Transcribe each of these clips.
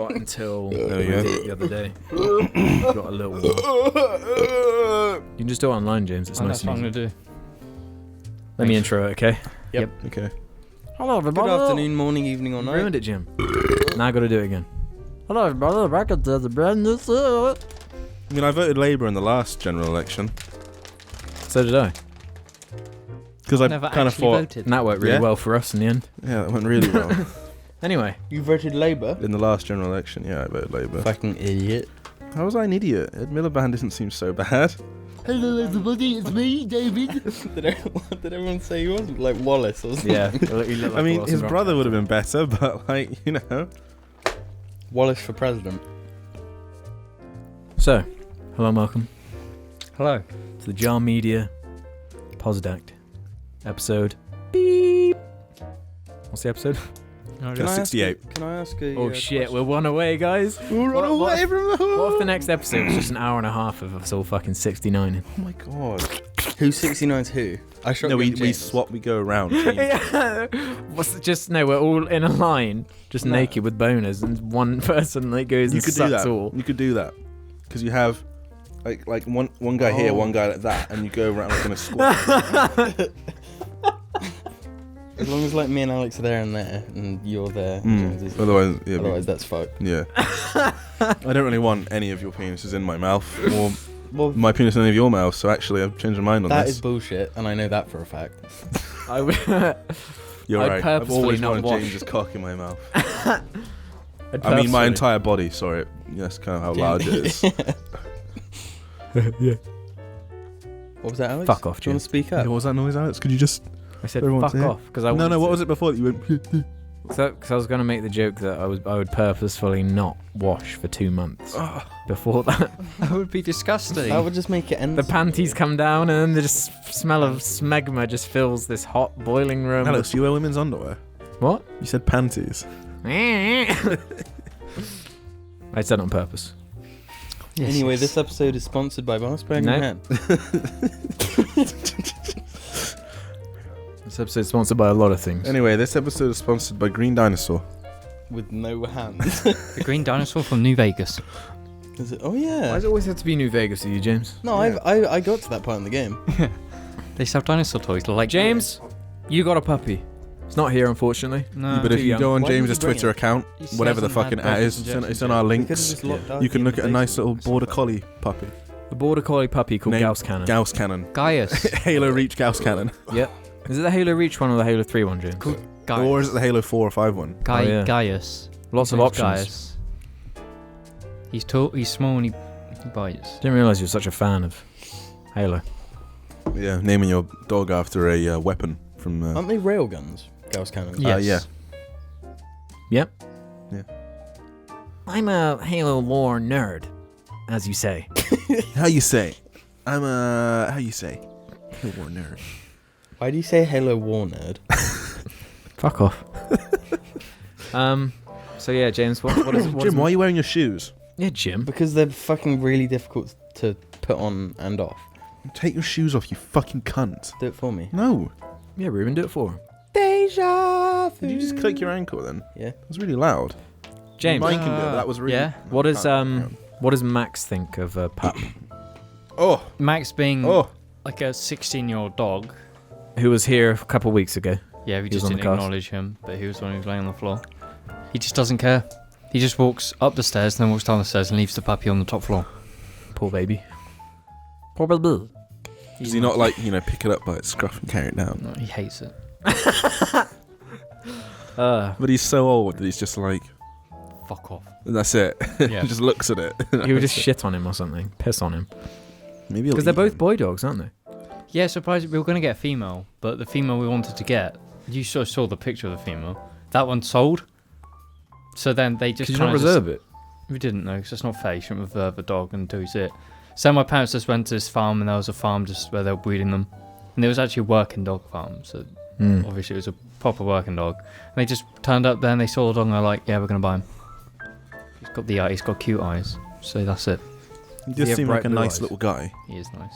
got until the other day. Got a little while. You can just do it online, James. It's nice That's what I'm and going easy. to do. Let me intro it, okay? Yep. Okay. Hello, everybody. Good afternoon, morning, evening, or night. Ruined it, Jim. Now I got to do it again. Hello, everybody. Back at the brand new. I mean, I voted Labour in the last general election So did I. because I Never kind of actually thought, voted. And that worked really Yeah? well for us in the end. yeah, that went really well. Anyway, You voted Labour? In the last general election, yeah, I voted Labour. Fucking idiot. How was I an idiot? Ed Miliband doesn't seem so bad. Hello, everybody, it's me, David. did everyone say he was like Wallace or something? yeah. He looked like I mean, Wilson his Rock. brother would have been better, but like, you know. Wallace for president. So, hello and welcome Hello. to the Jar Media Posdact episode. Beep. What's the episode? Can I 68. Can I ask a Oh shit, question? we're one away, guys. We'll run What- away from home. What if the next episode was just an hour and a half of us all fucking 69? Oh my god. Who's 69's who? I shot No, we James. swap, we go around. change. Yeah. No, we're all in a line, just No. naked with boners, and one person like goes You and could do sucks that. all. You could do that. Because you have like one guy here, Oh. one guy like that, and you go around like in a squad. As long as like me and Alex are there and you're there. James is- Otherwise, yeah. Otherwise, that's fucked. Yeah. I don't really want any of your penises in my mouth, or Well, my penis in any of your mouths, so actually I've changed my mind on that this. is bullshit, and I know that for a fact. I would. You're I'd right. I've purposefully always not wanted wash. James's cock in my mouth. I'd I mean, my purposefully- entire body, sorry. That's kind of how large it is. Yeah. What was that, Alex? Fuck off, Do you want James. to speak What up? was that noise, Alex? Could you just... I said Everyone fuck say it. off because I No, what was it before that you went... Because I was going to make the joke that I would purposefully not wash for 2 months Ah. before that. That would be disgusting. That would just make it end. The panties come down and then the just smell of smegma just fills this hot boiling room. Alex, you wear women's underwear? What? You said panties. I said it on purpose. Anyway, this episode is sponsored by Barsberg No. and This episode is sponsored by a lot of things. Anyway, this episode is sponsored by Green Dinosaur. with no hands. The green dinosaur from New Vegas. Is it? Oh Why yeah. does it always have to be New Vegas with you, James? No, Yeah. I got to that part in the game. They sell dinosaur toys like James, you got a puppy. It's not here, unfortunately. No. But if too you young. go on Why did James's you bring Twitter it? account, He whatever the hasn't fucking had at is, brothers it's and on our We could have links. just locked Yeah. Archie You can in look the at a nice basement. little border collie puppy. A border collie puppy called Named Gauss Cannon. Gauss Cannon. Gaius. Halo Reach Gauss Cannon. Yep. Is it the Halo Reach one or the Halo 3 one, James? Cool. Or is it the Halo 4 or 5 one? Guy, Oh, yeah. Gaius. Lots of His name's options. Gaius. He's tall, he's small, and he bites. Didn't realise you were such a fan of Halo. Yeah, naming your dog after a weapon from... Aren't they railguns? Gauss cannon. Yes. yeah. Yep. Yeah. I'm a Halo lore nerd, as you say. How you say? I'm a... How you say? Halo War nerd. Why do you say Halo War nerd? Fuck off. So yeah, James, what is what Jim, is why are you wearing your shoes? Yeah, Jim. Because they're fucking really difficult to put on and off. Take your shoes off, you fucking cunt. Do it for me. No. Yeah, Ruben, do it for him. Deja vu. Did you just click your ankle then? Yeah. It was really loud. James, Mine can do it, but that was really... yeah. what does Max think of Pup, Oh! Max being Oh! like a 16-year-old dog. who was here a couple of weeks ago? Yeah, we He was just on the didn't cast. acknowledge him, but he was the one who was laying on the floor. He just doesn't care. He just walks up the stairs, then walks down the stairs and leaves the puppy on the top floor. Poor baby. Poor baby. Does he not, like, pick it up by its scruff and carry it down? No, he hates it. But he's so old that he's just like... Fuck off. And that's it. Yeah. He just looks at it. He would just shit on him or something. Piss on him. Maybe Because they're both boy dogs, aren't they? Yeah, surprisingly, we were going to get a female, but the female we wanted to get, you sort of saw the picture of the female. That one sold. So then they just Could you not kind of reserve it? We didn't know, because it's not fair. You shouldn't reserve a dog until you see it. So my parents just went to this farm, and there was a farm just where they were breeding them. And it was actually a working dog farm, so obviously it was a proper working dog. And they just turned up there, and they saw the dog, and they're like, yeah, we're going to buy him. He's got cute eyes, so that's it. He Does he just have seemed bright like a blue nice eyes? little guy. He is nice.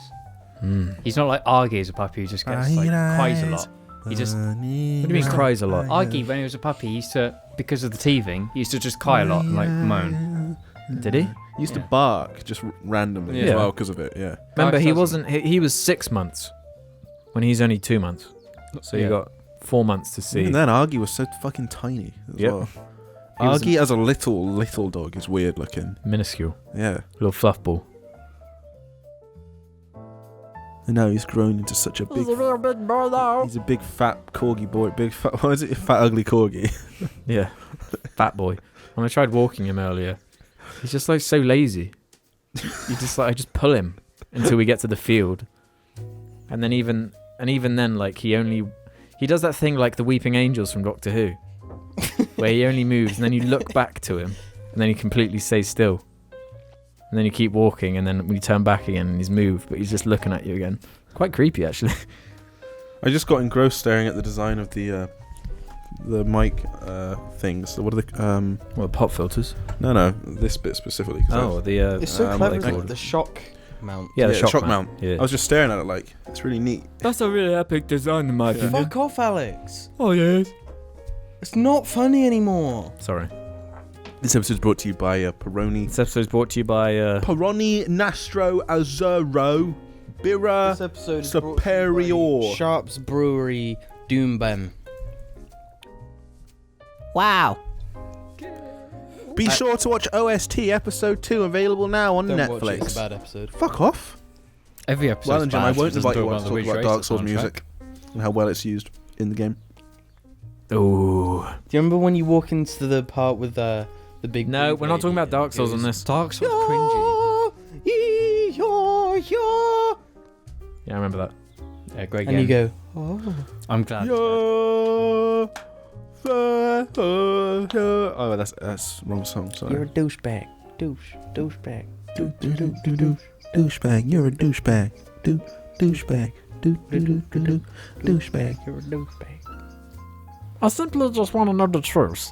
Mm. He's not like Argy as a puppy who just gets like cries a lot. He just What do you mean cries a lot? Argy, when he was a puppy, he used to, because of the teething, he used to just cry a lot and like moan. Did he? He used to Yeah. bark just randomly Yeah. as well because of it. Yeah. Remember, he doesn't. wasn't. He was 6 months when he's only 2 months. So you Yeah. got 4 months to see. And then Argy was so fucking tiny as Yep. well. He was Argy as a little dog is weird looking. minuscule, Yeah. little fluff ball. And now he's grown into such a big. He's a big fat corgi boy. Big fat. What is it? Fat ugly corgi. Yeah, fat boy. When I tried walking him earlier, he's just like so lazy. You just like I just pull him until we get to the field, and then even then, like he does that thing like the Weeping Angels from Doctor Who, where he only moves and then you look back to him and then he completely stays still, and then you keep walking and then when you turn back again and he's moved but he's just looking at you again. Quite creepy actually. I just got engrossed staring at the design of the mic things. What are the What, pop filters? No, this bit specifically. 'Cause Oh, the It's so what clever, they isn't call it? it. The shock mount. yeah, the Yeah, shock, shock mount. mount. Yeah, I was just staring at it like it's really neat. that's a really epic design in my Yeah. Fuck off, Alex. Oh yes. It's not funny anymore. Sorry. This episode is brought to you by Peroni. This episode is brought to you by Peroni Nastro Azzurro Birra This episode is brought to Superior. you by Sharps Brewery Doombem. Wow. Be sure to watch OST episode 2 available now on Don't watch it, it's Netflix. a bad episode. Fuck off. Every episode. Well, and Jim, I won't invite you on to talk about Dark Souls music and how well it's used in the game. oh. Do you remember when you walk into the part with the big... No, blue we're not talking lady about Dark Souls It on was- this. Dark Souls cringy. Yeah, I remember that. Yeah, great And game. you go, oh. I'm glad. Oh, that's wrong song. Sorry. You're a douchebag. Douchebag. Douchebag. You're a douchebag. Douchebag. Douchebag. You're a douchebag. I simply just want to know the truth.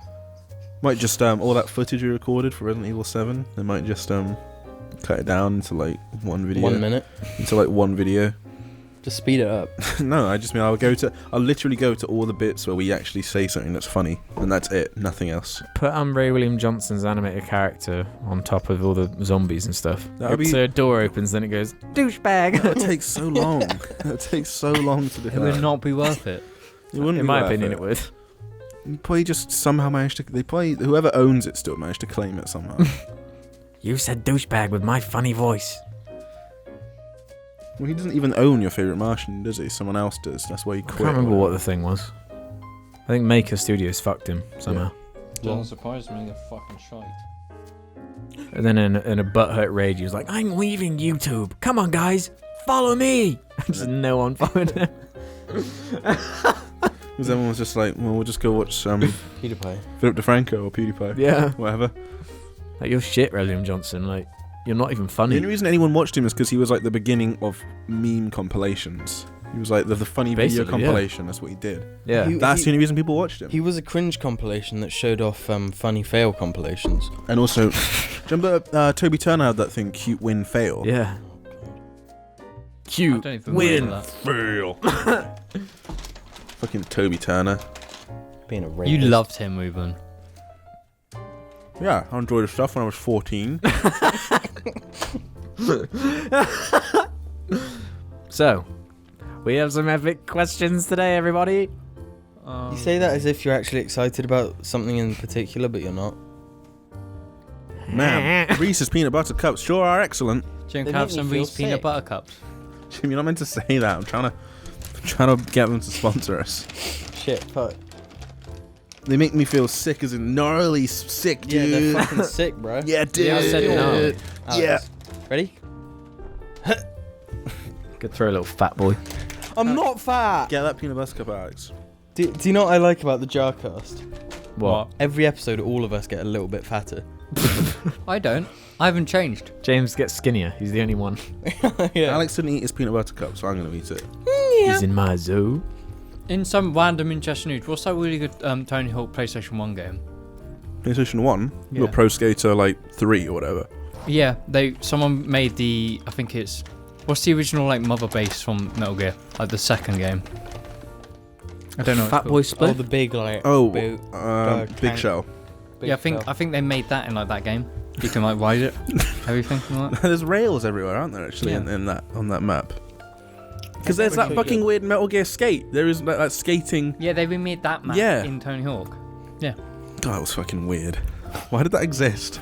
Might just all that footage we recorded for Resident Evil 7. They might just cut it down into like one video. 1 minute. Into like one video. Just speed it up. No, I just mean I'll literally go to all the bits where we actually say something that's funny, and that's it. Nothing else. Put Ray William Johnson's animated character on top of all the zombies and stuff. That'd be- So a door opens, then it goes, douchebag. That takes so long. It takes so long to do It that. would not be worth it. It wouldn't In be my worth opinion, it would. You probably just somehow managed to. They probably whoever owns it still managed to claim it somehow. You said douchebag with my funny voice. Well, he doesn't even own your favorite Martian, does he? Someone else does. That's why he I quit. can't remember what the thing was. I think Maker Studios fucked him somehow. Doesn't surprise me, they're fucking shite. And then in a butthurt rage, he was like, I'm leaving YouTube. Come on, guys. Follow me. Just no one followed him. Because everyone was just like, well, we'll just go watch PewDiePie. Philip DeFranco or PewDiePie. Yeah. Whatever. Like, you're shit, William Johnson. Like, you're not even The funny. only reason anyone watched him is because he was like the beginning of meme compilations. He was like the funny video Basically, yeah. compilation. That's what he did. Yeah. That's the only reason people watched him. He was a cringe compilation that showed off funny fail compilations. And also, do you remember Toby Turner had that thing, cute win fail? Yeah. I Cute. don't even Win. remember that. Fail. Fucking Toby Turner. Being a rapist. You loved him, Ruben. Yeah, I enjoyed his stuff when I was 14. So, we have some epic questions today, everybody. You say that as if you're actually excited about something in particular, but you're not. Man, Reese's peanut butter cups sure are excellent. Jim, They can I have make me some feel Reese peanut sick. butter cups? Jim, you're not meant to say that. I'm trying to get them to sponsor us. Shit, fuck. They make me feel sick as in gnarly sick, Yeah, dude. they're fucking sick, bro. Yeah, dude. Yeah, I said no. Yeah. Ready? Could throw a little fat boy. I'm not fat! Get that peanut butter cup, Alex. Do you know what I like about the JARCAST? What? Every episode, all of us get a little bit fatter. I don't. I haven't changed. James gets skinnier. He's the only one. Yeah. Alex didn't eat his peanut butter cup, so I'm going to eat it. He's in my zoo. In some random interesting news, what's that really good Tony Hawk PlayStation 1 game? PlayStation 1? Yeah. Or Pro Skater, 3 or whatever. Yeah, someone made I think it's, what's the original mother base from Metal Gear? Like the second game. I don't know. Fat Boy Oh, Split. the big like. Big tank. Shell. Yeah, I think they made that in like that game. You can like ride it, everything. And that. There's rails everywhere, aren't there? Actually, Yeah. in that on that map. Because there's that fucking weird Metal Gear Skate. There is that skating. Yeah, they remade that map Yeah. in Tony Hawk. God, that was fucking weird. Why did that exist?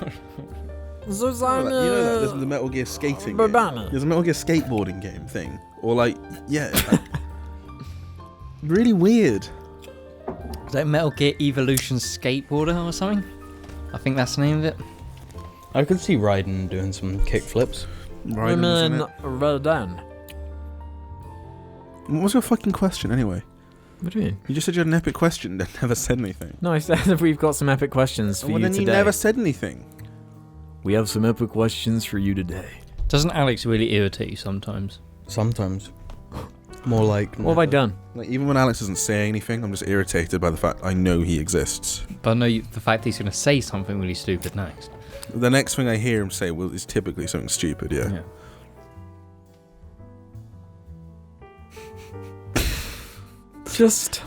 You know that there's the Metal Gear skating game. There's a Metal Gear skateboarding game thing. Or like, yeah. Really weird. Is that Metal Gear Evolution Skateboarder or something? I think that's the name of it. I could see Raiden doing some kick flips. Right. Well done. What was your fucking question anyway? What do you mean? You just said you had an epic question and never said anything. No, I said we've got some epic questions for Well, you then today. you never said anything. We have some epic questions for you today. Doesn't Alex really irritate you sometimes? Sometimes. More like. What have I done? Like, even when Alex doesn't say anything, I'm just irritated by the fact I know he exists. But I know the fact he's going to say something really stupid next. The next thing I hear him say is typically something stupid, yeah. Just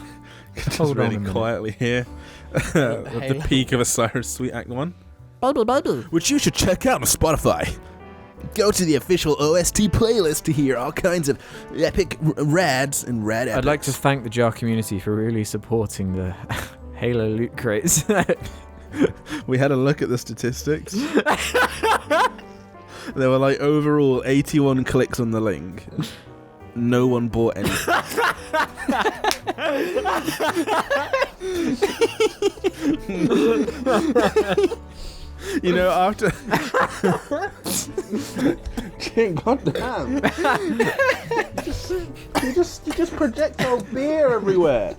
Just hold on really a minute. quietly here. At the peak of Osiris Sweet Act 1. Baby. Which you should check out on Spotify. Go to the official OST playlist to hear all kinds of epic rads and rad epics. I'd like to thank the JAR community for really supporting the Halo loot crates. We had a look at the statistics. There were like overall 81 clicks on the link. No one bought anything. You know, after God damn. You just projectile beer everywhere.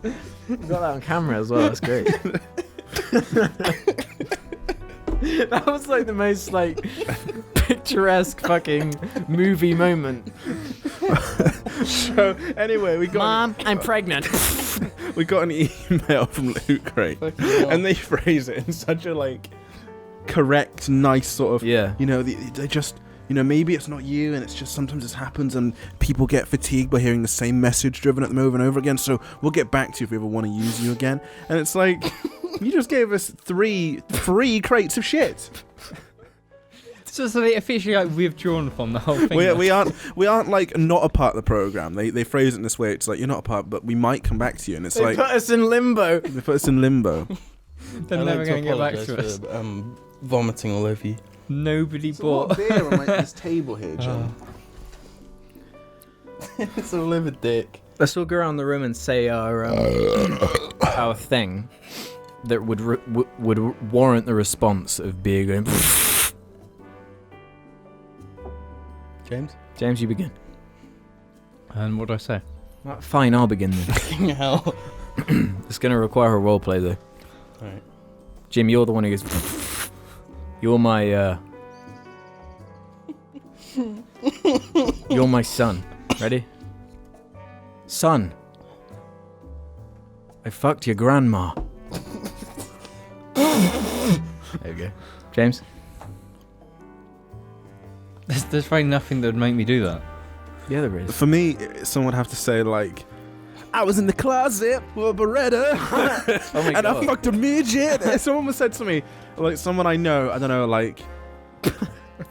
You got that on camera as well, that's great. That was like the most like picturesque fucking movie moment. So anyway, we got Mom, I'm pregnant. we got an email from Loot Crate, and they phrase it in such a like correct, nice sort of. Yeah. You know, they just. You know, maybe it's not you, and it's just sometimes this happens, and people get fatigued by hearing the same message driven at them over and over again. So we'll get back to you if we ever want to use you again. And it's like, you just gave us three crates of shit. So they officially like withdrawn from the whole thing. We aren't like not a part of the program. They phrase it in this way. It's like, you're not a part, but we might come back to you. And it's They like put us in limbo. they put us in limbo. They're never going to get back to us. For, vomiting all over you. Nobody bought. beer on like this table here, John. It's a livid dick. Let's all go around the room and say our thing that would warrant the response of beer going. James? James, you begin. And what do I say? Fine, I'll begin then. Fucking hell. It's going to require a role play though. Alright. Jim, you're the one who goes. You're my you're my son. Ready? Son. I fucked your grandma. There you go. James? There's probably nothing that would make me do that. Yeah, there is. For me, someone would have to say like, I was in the closet with a Beretta, Oh my and I God. fucked a midget. And someone was said to me, like someone I know, I don't know, like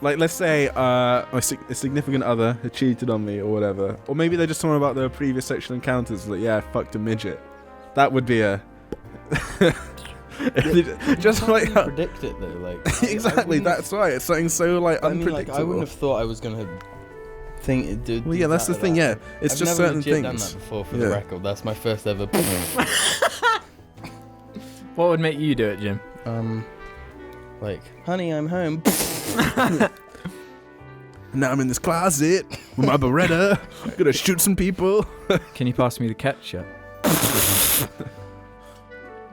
let's say a significant other had cheated on me or whatever, or maybe they just told me about their previous sexual encounters. Like, yeah, I fucked a midget. That would be a just like Predict it though, like. exactly. That's right. It's something so like I mean, unpredictable. like, I wouldn't have thought I was gonna think it did. Well, yeah, that's the thing. Yeah, it's I've just never certain legit things. done that before for Yeah. the record. That's my first ever. What would make you do it, Jim? Like, honey, I'm home. Now I'm in this closet with my Beretta, gonna shoot some people. Can you pass me the ketchup?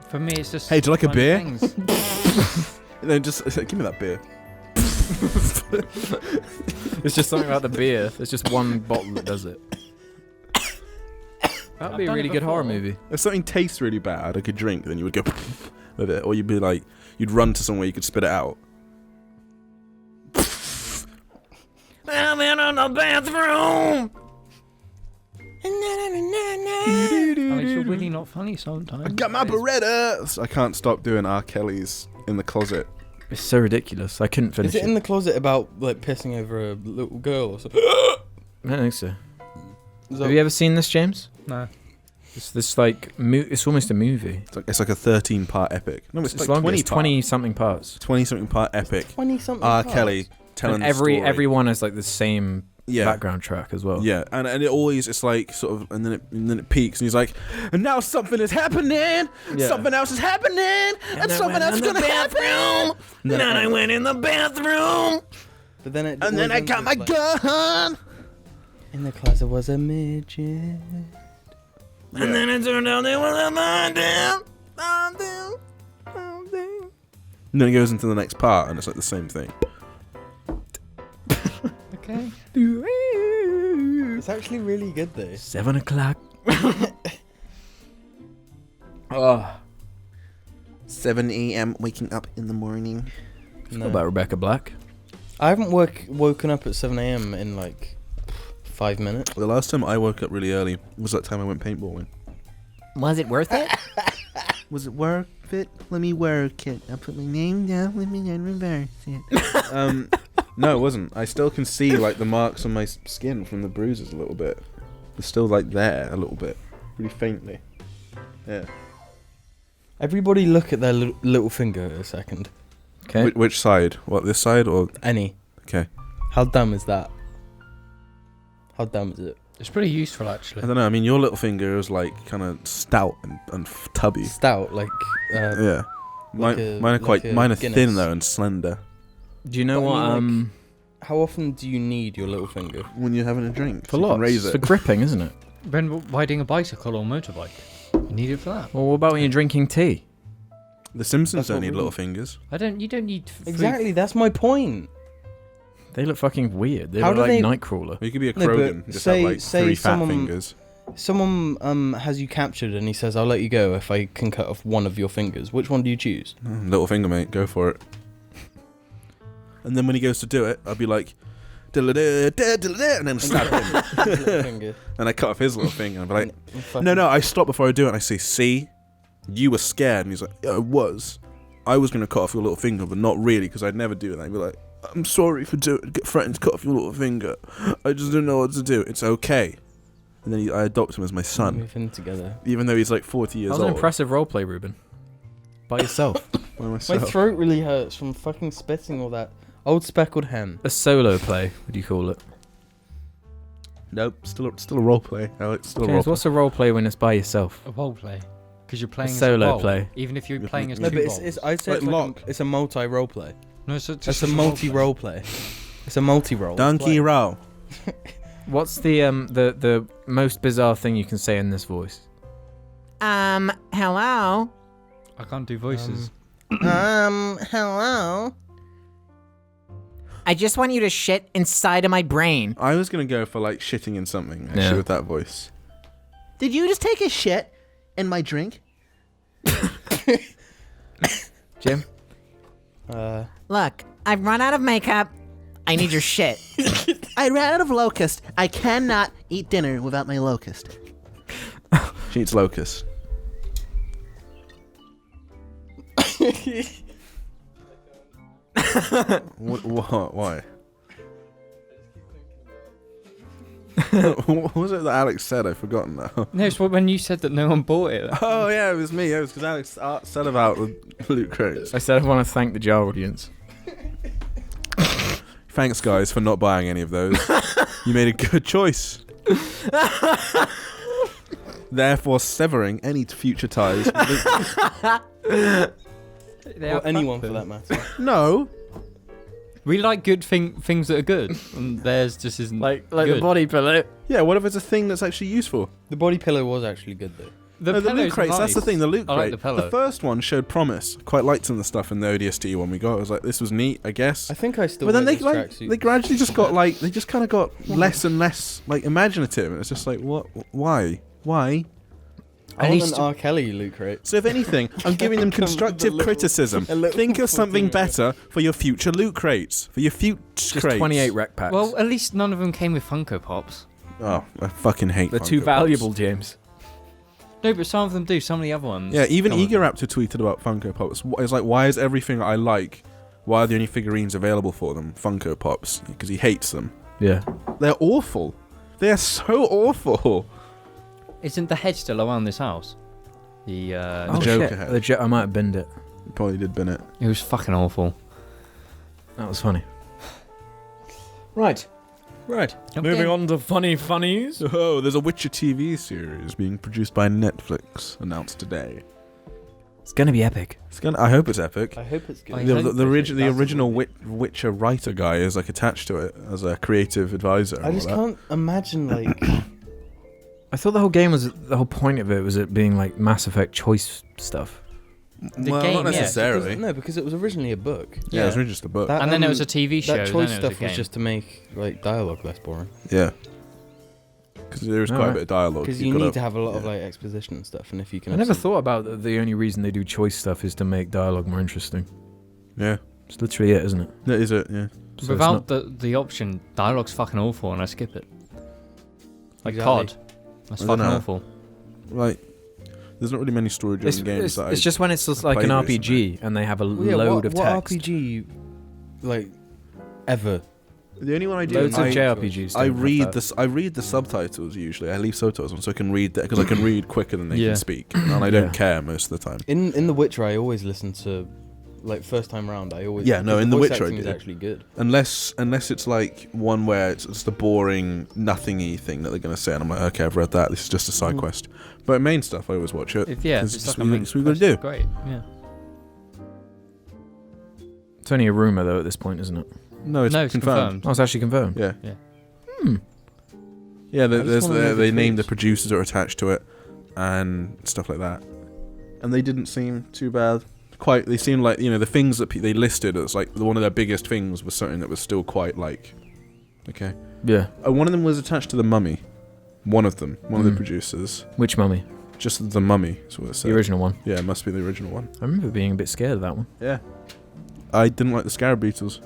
For me, it's just. Hey, do you like a fun beer? things. And then just give me that beer. It's just something about the beer. There's just one bottle that does it. That'd I've be a done really it good horror before. movie. If something tastes really bad, like a drink, then you would go with it, or you'd be like, you'd run to somewhere you could spit it out. I'm in the bathroom. Alex, you're really not funny sometimes. I got my Beretta. I can't stop doing R. Kelly's in the closet. It's so ridiculous. I couldn't finish Is it in the closet about like pissing over a little girl or something? I don't think so. Have you ever seen this, James? No. It's this like it's almost a movie. It's like a 13-part epic. No, it's like long. 20 It's 20 something parts. 20-something part epic. 20-something. R. Kelly telling And the story. everyone has like the same background track as well. Yeah, and it always, it's like sort of, and then it peaks, and he's like, and now something is happening, something else is happening, and something else is gonna happen. And then I went in the bathroom, But then it. and then I got my gun, In the closet was a midget. and then it turned out there was a man. And then it goes into the next part, and it's like the same thing. Okay. It's actually really good though. 7 o'clock. Oh, 7 a.m. waking up in the morning. what about Rebecca Black? I haven't woken up at 7 a.m. in like 5 minutes. The last time I woke up really early was that time I went paintballing. Was it worth it? Was it worth it? Let me work it. I put my name down. Let me then reverse it. No, it wasn't. I still can see like the marks on my skin from the bruises a little bit. They're still like there a little bit, really faintly. Yeah. Everybody look at their little finger a second. Okay. Which side? What, this side or? Any. Okay. How dumb is that? How dumb is it? It's pretty useful actually. I don't know. I mean, your little finger is like kind of stout and tubby. Stout, like. Yeah. like Mine are Guinness. thin though and slender. Do you know But I what? mean, how often do you need your little finger? When you're having a drink, For so you can lots. raise For it. gripping, isn't it? When riding a bicycle or motorbike, you need it for that. Well, what about when you're drinking tea? The Simpsons That's don't what need we- little fingers. You don't need. Exactly, that's my point. They look fucking weird. They How look do like they- Nightcrawler. Or you could be a No, but Krogan, just say- have like say 3 fat someone- fingers. Someone has you captured and he says, "I'll let you go if I can cut off one of your fingers." Which one do you choose? Little finger, mate. Go for it. And then when he goes to do it, I'll be like, "Diddle-da, diddle-da," and then stab him. Little finger. And I cut off his little finger. And I'll be like, And fucking- no, I stop before I do it. And I say, "See, you were scared." And he's like, "Yeah, I was. I was going to cut off your little finger, but not really, because I'd never do it." And I'd be like, "I'm sorry for threatening to cut off your little finger. I just don't know what to do. It's okay." And then I adopt him as my son, Move in together. even though he's like 40 years That was an old. impressive roleplay, Ruben. By yourself. By My myself. throat really hurts from fucking spitting all that. Old speckled hen. A solo play, would you call it? Nope, still a role play. Alex, still a role James, play. what's a roleplay when it's by yourself? A role play, because you're playing solo as a role, play. Even if you're playing as No, two No, but roles. it's I'd say Like it's, lock. it's a multi-role play. No, it's just It's a multi-role play. It's a multi-role. Donkey play. roll. What's the most bizarre thing you can say in this voice? Hello? I can't do voices. Hello. I just want you to shit inside of my brain. I was gonna go for like shitting in something actually Yeah. with that voice. Did you just take a shit in my drink? Jim? Look, I've run out of makeup. I need your shit. I ran out of locust. I cannot eat dinner without my locust. She eats locust. What? Why? What was it that Alex said? I've forgotten now. No, it's when you said that no one bought it. Oh yeah, it was me. It was because Alex said about the loot crates. I said I want to thank the jar audience. Thanks, guys, for not buying any of those. You made a good choice. Therefore, severing any future ties. Or anyone for that matter. No. We like good things that are good, and theirs just isn't Like good. the body pillow. Yeah, what if it's a thing that's actually useful? The body pillow was actually good though. The No, the loot pillow's crates, that's the nice. thing, the loot I crate. like the pillow. first one showed promise. Quite liked some of the stuff in the ODST one we got. I was like, this was neat, I guess. I think I still. But then wear they this like tracksuit. they gradually just got like they just kind of got less and less like imaginative. And it's just like, what? Why? I At want least- an R. Kelly loot crate. So if anything, I'm giving them Come with constructive a little- criticism. a little Think of something 14. better for your future loot crates. For your future Just crates. 28 rec packs. Well, at least none of them came with Funko Pops. Oh, I fucking hate. They're Funko too Pops. valuable, James. No, but some of them do. Some of the other ones. Yeah, even come on. Egoraptor tweeted about Funko Pops. It's like, why is everything I like? Why are the only figurines available for them Funko Pops? Because he hates them. Yeah. They're awful. They are so awful. Isn't the head still around this house? The The Joker head. I might have binned it. He probably did bin it. it was fucking awful. That was funny. Right. Moving on to funnies. Oh, there's a Witcher TV series being produced by Netflix, announced today. It's gonna be epic. I hope it's epic. I hope it's good. I The, hope the, it's the original Witcher writer guy is like attached to it as a creative advisor. I just can't imagine like. I thought the whole point of it was it being like Mass Effect choice stuff. The well, game, not yeah, necessarily. Because it was originally a book. Yeah, it was really just a book. That, And then there was a TV show. That choice then it stuff was, a was game. just to make like dialogue less boring. Yeah. Because there was quite a Alright. bit of dialogue. Because You've you gotta- need to have a lot of like exposition and stuff, and if you can. I have never some- thought about the only reason they do choice stuff is to make dialogue more interesting. Yeah. It's literally it, isn't it? That is it, yeah. So it's Without the option, dialogue's fucking awful, and I skip it. Like Exactly. COD. That's I don't fucking know. awful. Like, there's not really many story-driven games that it's just when it's just like an played RPG recently. and they have a Well, yeah, load what, of what text. RPG, like, ever? The only one I do Loads is of I JRPGs. I don't have read that. this. I read the subtitles usually. I leave subtitles on so I can read that because I can read quicker than they Yeah. can speak, and I don't Yeah. care most of the time. In The Witcher, I always listen to, like, first time round. I always Yeah, no, because in The voice Witcher I acting is do. actually good. Unless it's like one where it's just a boring, nothingy thing that they're gonna say, and I'm like, okay, I've read that. This is just a side quest. But main stuff, I always watch it. If, yeah, 'cause it's it's like a main what we gotta quest, do. Great, yeah. It's only a rumor though at this point, isn't it? No, it's confirmed. Oh, it's actually confirmed. Yeah. Yeah. Yeah, I just there's wanna know they the named the truth. producers that are attached to it, and stuff like that. And they didn't seem too bad. They seemed like, the things that they listed as like one of their biggest things was something that was still quite like, okay. Yeah. One of them was attached to the Mummy. One of them, one of the Mm. producers. Which mummy? Just the Mummy, is what it said. The original one. Yeah, it must be the original one. I remember being a bit scared of that one. Yeah. I didn't like the Scarab Beetles.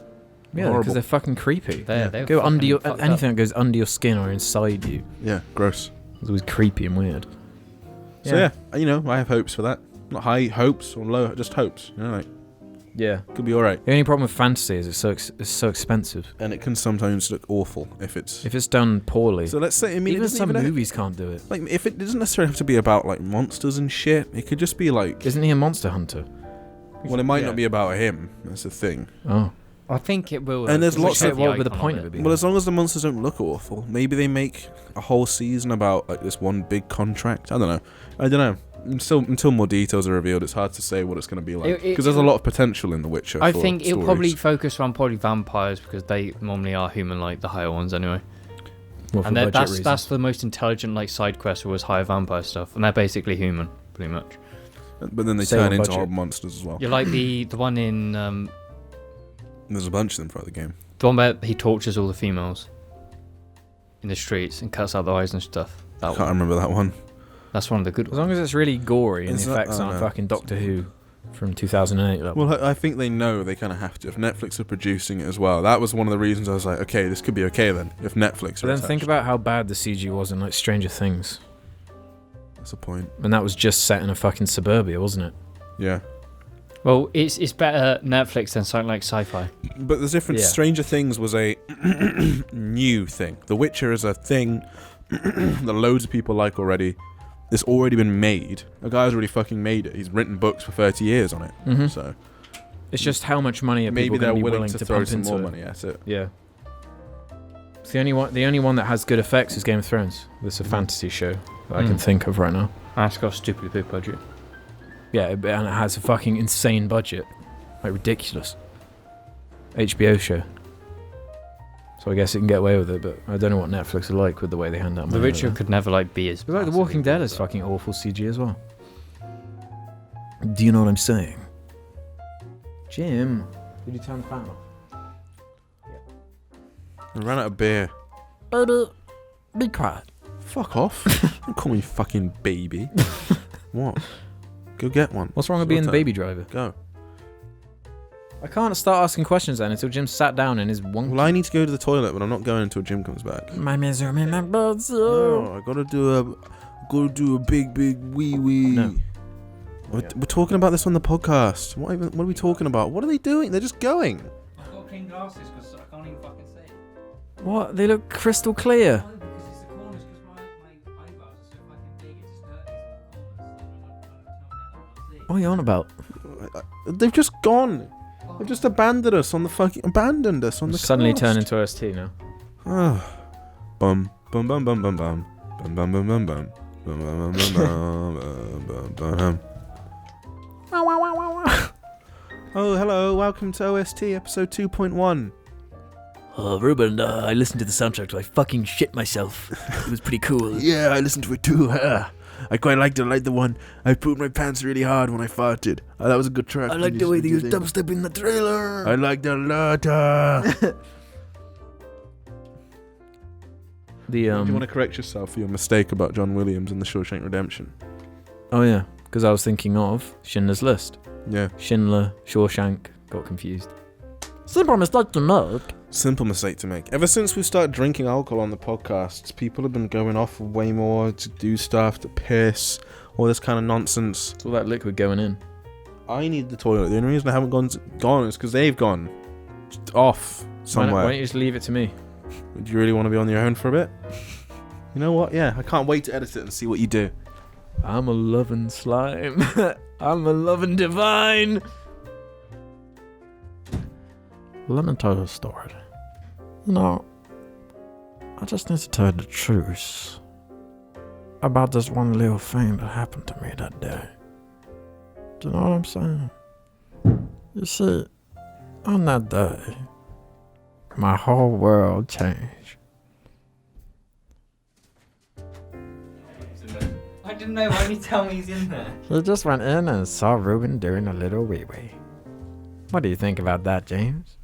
Yeah, Horrible. because they're fucking creepy. They Go under your fucked anything that goes under your skin or inside you. Yeah, gross. It's always creepy and weird. So yeah, I have hopes for that. Not high hopes or low, just hopes. Like, Yeah. could be alright. The only problem with fantasy is it's so expensive. And it can sometimes look awful if it's... If it's done poorly. So let's say, it Even doesn't some even have- movies can't do it. Like, if it doesn't necessarily have to be about, like, monsters and shit, it could just be, like... Isn't he a monster hunter? Well, it might Yeah. not be about him. That's the thing. Oh. I think it will. And there's because lots they of- showed What would the icon point of of it it. be? Well, as long as the monsters don't look awful, maybe they make a whole season about, like, this one big contract. I don't know. Until more details are revealed, it's hard to say what it's going to be like. Because there's a lot of potential in The Witcher. I for think it'll stories. probably focus on vampires because they normally are human-like, the higher ones anyway. Well, for And budget that's reasons. the most intelligent like side quest was higher vampire stuff, and they're basically human, pretty much. But then they Same turn into budget. horrible monsters as well. You're like the one in There's a bunch of them throughout the game. the one where he tortures all the females in the streets and cuts out their eyes and stuff. I That can't one. remember that one. That's one of the good As ones. long as it's really gory and Is the that- effects oh, aren't no. fucking Doctor Who from 2008 level. Well, I think they know they kind of have to. If Netflix are producing it as well, that was one of the reasons I was like, okay, this could be okay then. If Netflix But are then think attached. about how bad the CG was in like Stranger Things. That's a point. And that was just set in a fucking suburbia, wasn't it? Yeah. Well, it's better Netflix than something like sci-fi. But the difference, Yeah. Stranger Things was a new thing. The Witcher is a thing that loads of people like already. It's already been made. A guy's already fucking made it. He's written books for 30 years on it. Mm-hmm. So It's just how much money are maybe people they're going to be willing willing to to throw pump some into more it? money at it. Yeah. It's the only one that has good effects is Game of Thrones. It's a fantasy show that I can think of right now. And it's got a stupidly big budget. Yeah, and it has a fucking insane budget. Like, ridiculous. HBO show. So I guess it can get away with it, but I don't know what Netflix are like with the way they hand out money. The Witcher like that. could never like be as. It's like The massive Walking as Dead that. is fucking awful CG as well. Do you know what I'm saying? Jim, did you turn the fan off? I ran out of beer. Baby, be quiet. Fuck off. Don't call me fucking baby. What? Go get one. What's wrong with It's your being the turn. baby driver? Go. I can't start asking questions then until Jim sat down in his wonky. Well, I need to go to the toilet, but I'm not going until Jim comes back. My misery, my blood. No, I gotta do a big wee wee. No. We're talking about this on the podcast. What are we talking about? What are they doing? They're just going. I've got clean glasses because I can't even fucking see it. What? They look crystal clear. No, because it's the corners, because my eyebrows are so fucking big, it just hurts the corners. What are you on about? They've just gone. They've just abandoned us on the Suddenly cast. turn into OST now. Oh. Bum bum bum bum bum bum bum bum bum bum bum bum bum bum bum bum. Oh, hello, welcome to OST episode 2.1. Oh, Ruben, I listened to the soundtrack till I fucking shit myself. It was pretty cool. Yeah, I listened to it too. I quite liked it. I liked the one I pooped my pants really hard when I farted. That was a good track. I like the way they used dubstep in the trailer. I liked it a lot. Do you want to correct yourself for your mistake about John Williams and the Shawshank Redemption? Oh yeah, because I was thinking of Schindler's List. Yeah. Schindler, Shawshank, got confused. Simple mistake to make. Simple mistake to make. Ever since we started drinking alcohol on the podcasts, people have been going off way more to do stuff, to piss, all this kind of nonsense. It's all that liquid going in. I need the toilet. The only reason I haven't gone is because they've gone off somewhere. Why don't you just leave it to me? Do you really want to be on your own for a bit? You know what? Yeah, I can't wait to edit it and see what you do. I'm a loving slime. I'm a loving divine. Let me tell you a story. You know, I just need to tell you the truth about this one little thing that happened to me that day. Do you know what I'm saying? You see, on that day, my whole world changed. I didn't know. Why did you tell me he's in there? He just went in and saw Ruben doing a little wee-wee. What do you think about that, James?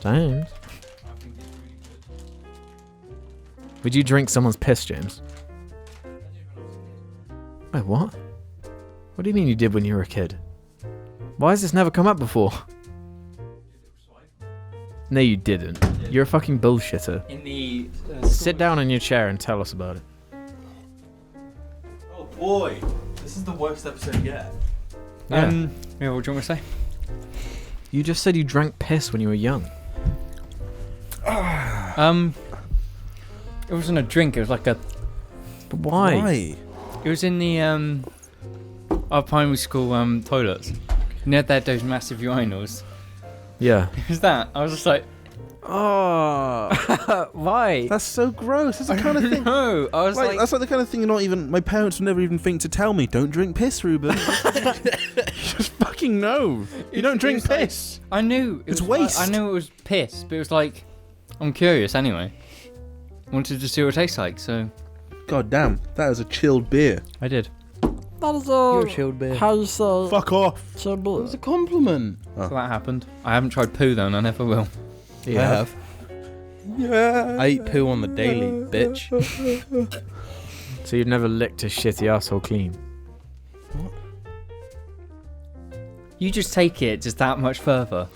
James? Would you drink someone's piss, James? Wait, what? What do you mean you did when you were a kid? Why has this never come up before? No, you didn't. You're a fucking bullshitter. In the Sit down in your chair and tell us about it. Oh boy, this is the worst episode yet. Yeah. what do you want me to say? You just said you drank piss when you were young. It wasn't a drink. It was like a. But why? It was in the our primary school toilets. You know that those massive urinals. Yeah. It was that. I was just like, Oh, Why? that's so gross. That's the kind of thing. no. I was like, That's like the kind of thing you're not even. My parents would never even think to tell me. Don't drink piss, Ruben. You just fucking know. You don't drink it's like- piss. I knew it It's was like- waste. I knew it was piss, but it was like, I'm curious anyway. Wanted to see what it tastes like, so God damn, that is a chilled beer. I did. That is You're a chilled beer. how you say Fuck off. chilled It beer. was a compliment. So that happened. I haven't tried poo though, and I never will. I have. Yeah. I eat poo on the daily, bitch. So you've never licked a shitty asshole clean? You just take it just that much further.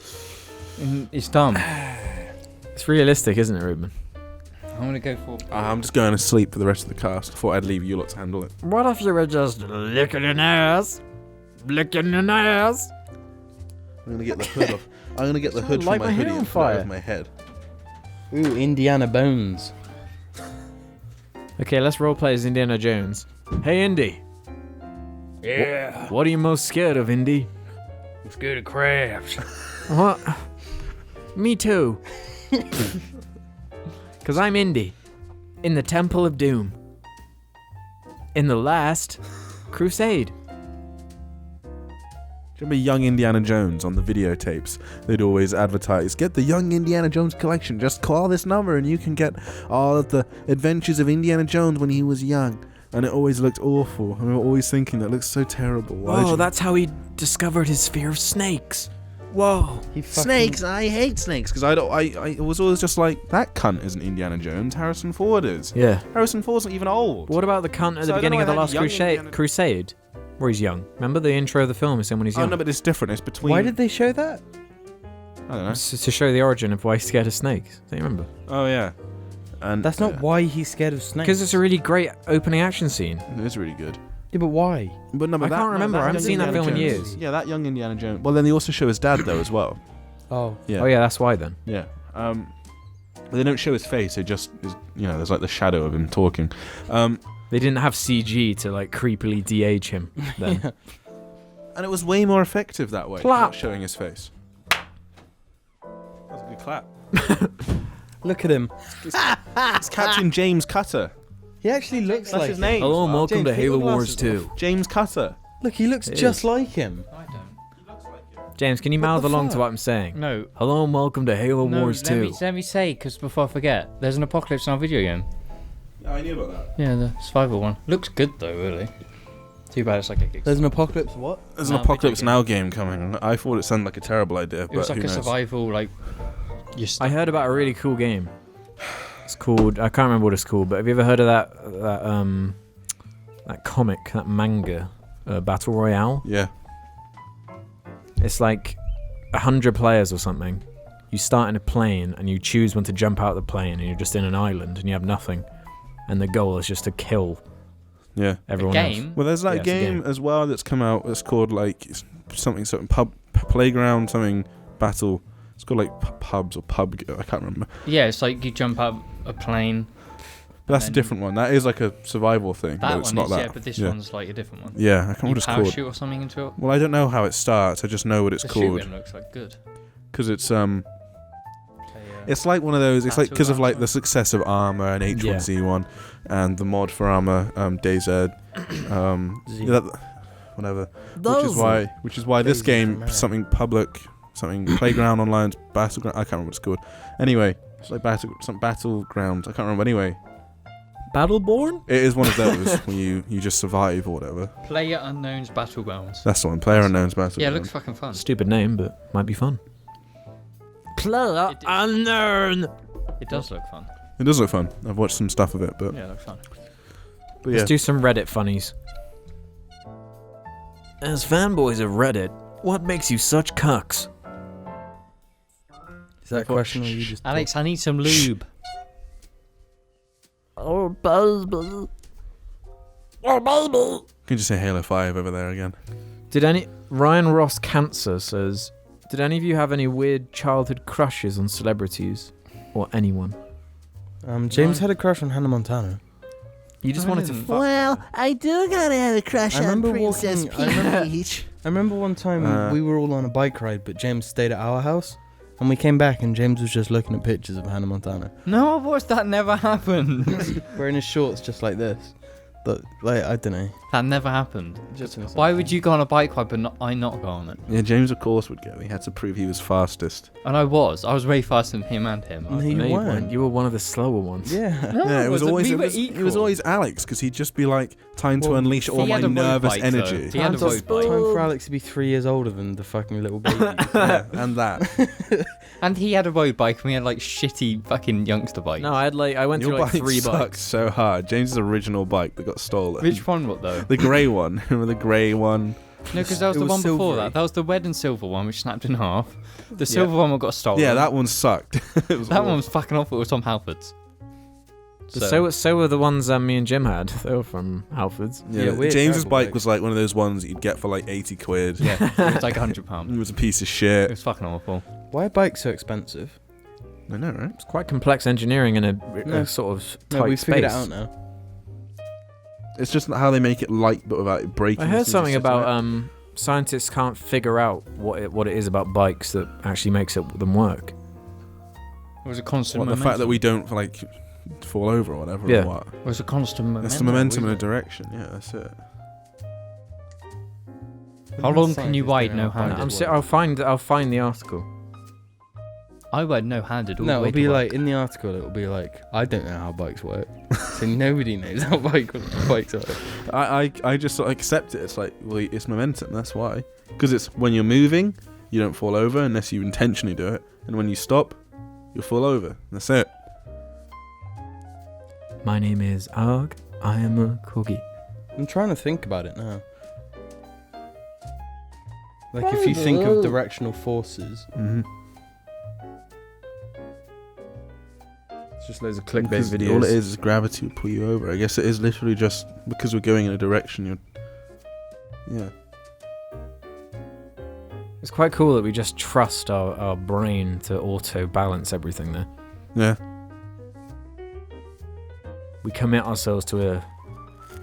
And it's done. It's realistic, isn't it, Ruben? I'm gonna go for. I'm just going to sleep for the rest of the cast. I thought I'd leave you lot to handle it. What if you were just licking an ass? Licking an ass? I'm gonna get the hood off. I'm gonna get the hood Light from my my hair hoodie on and put it fire. over my head. Ooh, Indiana Bones. Okay, let's roleplay as Indiana Jones. Hey, Indy. Yeah. What are you most scared of, Indy? I'm scared of crabs. What? Me too. Because I'm Indy. In the Temple of Doom. In the last Crusade. Do you remember young Indiana Jones on the videotapes? They'd always advertise, get the young Indiana Jones collection. Just call this number and you can get all of the adventures of Indiana Jones when he was young. And it always looked awful. I remember always thinking that looks so terrible. Why'd Oh, you- that's how he discovered his fear of snakes. Whoa. Snakes! I hate snakes because I was always just like, that cunt isn't Indiana Jones. Harrison Ford is. Yeah. Harrison Ford's not even old. What about the cunt at So the I don't beginning know of the why last that young Indiana- Crusade? where he's young. Remember the intro of the film is him when he's Oh young. no, but it's different. It's between. Why did they show that? I don't know. It's to show the origin of why he's scared of snakes. Do you remember? Oh yeah. And That's not why he's scared of snakes. Because it's a really great opening action scene. It is really good. Yeah, but why? But no, but I that, can't no, remember. I haven't young seen that Indiana film in Jones- years. Yeah, that young Indiana Jones. Well, then they also show his dad though as well. Oh. Yeah. Oh yeah, that's why then. Yeah. But they don't show his face. It just is, there's like the shadow of him talking. They didn't have CG to like creepily de-age him then. Yeah. And it was way more effective that way. Clap. Not showing his face. That's a good clap. Look at him. It's Captain James Cutter. He actually looks That's like his him. name. Hello and welcome James, to take your Halo Wars glasses 2. James Cutter. Look, he looks It just is. like him. I don't. James, can you What mouth the along fuck? to what I'm saying? No. Hello and welcome to Halo No, Wars let 2. me say, because before I forget, there's an apocalypse in our video game. I knew about that. Yeah, the survival one. Looks good though, really. Too bad it's like a Kickstarter. There's an apocalypse. What? There's an No, Apocalypse video Now game coming. I thought it sounded like a terrible idea, It was but like who a knows? survival, like. I heard about a really cool game. It's called, I can't remember what it's called, but have you ever heard of that comic, that manga, Battle Royale? Yeah. It's like 100 players or something. You start in a plane and you choose when to jump out of the plane, and you're just in an island and you have nothing. And the goal is just to kill Yeah. everyone else. game. Well, there's that Yeah, it's a game game. as well that's come out. It's called like something playground something battle. It's called like pubs or pub. I can't remember. Yeah, it's like you jump out of a plane. But that's a then- different one. That is like a survival thing. That but it's one not is, that. yeah, but this yeah. one's like a different one. Yeah, I can't remember You what it's called. parachute or something into it. Well, I don't know how it starts. I just know what it's The called shooting looks like good. because it's like one of those. It's like because of like the success of Armour and H1Z1 and the mod for Armour DayZ, Z. whatever. Those Which is why this Daisy game from something public, something playground online, battleground. I can't remember what it's called. Anyway, it's like some battlegrounds. I can't remember. Anyway, Battleborn? it is one of those where you just survive or whatever. Player Unknown's Battlegrounds. That's the one. Player Unknown's Battleground. Yeah, it looks fucking fun. Stupid name, but might be fun. Player It is. Unknown! It does look fun. It does look fun. I've watched some stuff of it, but Yeah, it looks fun. yeah. Let's do some Reddit funnies. As fanboys of Reddit, what makes you such cucks? Is that a question or you just? Alex, I need some lube. Oh, baby. Oh, baby. You can just say Halo 5 over there again. Ryan Ross Cancer says, did any of you have any weird childhood crushes on celebrities? Or anyone? James had a crush on Hannah Montana. You just I wanted to didn't. fuck. Well, I do gotta have a crush I on remember Princess walking- I remember- Peach. I remember one time we were all on a bike ride, but James stayed at our house, and we came back, and James was just looking at pictures of Hannah Montana, No, of course that never happened. wearing his shorts just like this. But like, I don't know. That never happened. Just Why would you go on a bike ride but I not go on it? Yeah, James of course would go. He had to prove he was fastest. And I was way faster than him and him. No, you No, weren't. You were one of the slower ones. Yeah. No, Yeah, it was always we it were was equal. always Alex because he'd just be like, time to Well, unleash all he my had a road nervous bike, though. energy. He had a Time road bike. for Alex to be 3 years older than the fucking little baby. Yeah, and that. And he had a road bike and we had like shitty fucking youngster bikes. No, I went Your through like bike 3 sucked bikes. so hard. James's original bike that got stolen. Which one what though? The grey one. Remember the grey one? No, because that was It the was one before silvery. that. That was the red and silver one which snapped in half. The silver one got stolen. Yeah, that one sucked. It was That awful. one was fucking awful. It was Tom Halford's. So were the ones me and Jim had. They were from Halford's. Yeah, Yeah, we're James's terrible bike bikes. was like one of those ones that you'd get for like 80 quid. Yeah, it was like £100. It was a piece of It shit. was fucking awful. Why are bikes so expensive? I know, right? It's quite complex engineering in a No. sort of tight No, we space. figured it out now. It's just how they make it light but without it breaking. I heard as soon as something you sit on about it. scientists can't figure out what it is about bikes that actually makes them work. It was a constant What, the momentum. fact that we don't like fall over or whatever. Yeah. Or what? It was a constant momentum. It's the momentum in a wasn't direction. Yeah, that's it. it? How long can you ride no No, handed? I'll find the article. I ride no handed all No, the way it'll be to like work. in the article. It'll be like, I don't know how bikes work, so nobody knows how bikes work. I just sort of accept it. It's like, well, it's momentum. That's why. Because it's when you're moving, you don't fall over unless you intentionally do it, and when you stop, you'll fall over. That's it. My name is Arg. I am a cookie. I'm trying to think about it now. Like if you think of directional forces. Mm-hmm. It's just loads of clickbait Because videos. all it is gravity will pull you over. I guess it is literally just because we're going in a direction. Yeah. It's quite cool that we just trust our brain to auto-balance everything there. Yeah. We commit ourselves to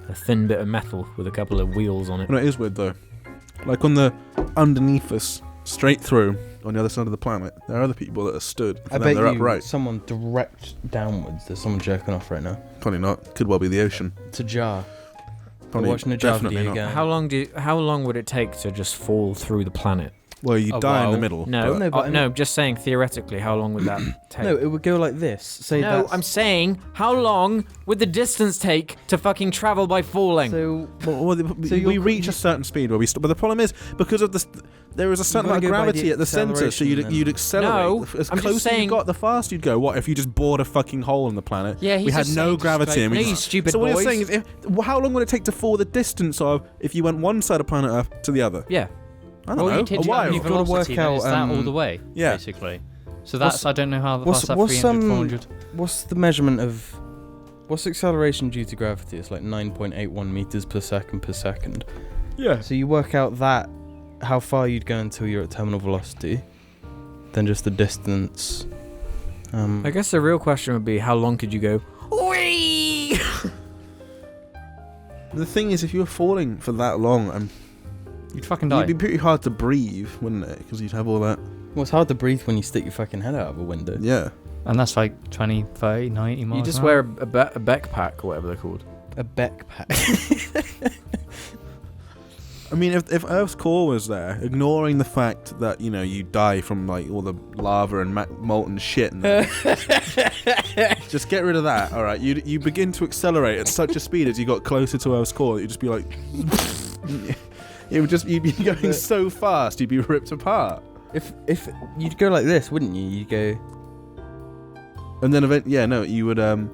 a thin bit of metal with a couple of wheels on it. No, it is weird though. Like on the underneath us, straight through, on the other side of the planet, there are other people that are stood. I bet they're you upright. someone direct downwards. There's someone jerking off right now. Probably not. Could well be the ocean. It's a jar. Probably We're watching a jar definitely video not. again. How long would it take to just fall through the planet? Well, you Oh, die in the wow. middle. No, but- No, but I no, just saying theoretically, how long would that take? No, it would go like this. Say No, that's- I'm saying, how long would the distance take to fucking travel by falling? So So you're- we reach a certain speed where we stop. But the problem is, because of this, there is a certain gotta amount of go by gravity the at the centre, so acceleration you'd then. accelerate. No, As I'm just close as saying- you got, the faster you'd go. What if you just bored a fucking hole in the planet? Yeah, we had just no saying gravity, just and go- we No, you just, stupid so what boys. you're saying is, how long would it take to fall the distance of if you went one side of planet Earth to the other? Yeah. I don't Well, know. you take A while. You've gotta velocity, work then out, it's that all the way, yeah. basically. So that's, I don't know how that's at what's 300, 400. what's the measurement of what's acceleration due to gravity? It's like 9.81 meters per second. Yeah. So you work out that how far you'd go until you're at terminal velocity, then just the distance. I guess the real question would be, how long could you go? Whee! The thing is, if you were falling for that long, You'd fucking die. it'd be pretty hard to breathe, wouldn't it? Because you'd have all that. Well, it's hard to breathe when you stick your fucking head out of a window. Yeah. And that's like 20, 30, 90 miles You just an wear hour. a backpack or whatever they're called. A backpack. I mean, if Earth's core was there, ignoring the fact that, you know, you die from, like, all the lava and molten shit, and just get rid of that, alright? You begin to accelerate at such a speed as you got closer to Earth's core that you'd just be like... you'd be going so fast, you'd be ripped apart. If you'd go like this, wouldn't you? You'd go. And then you would,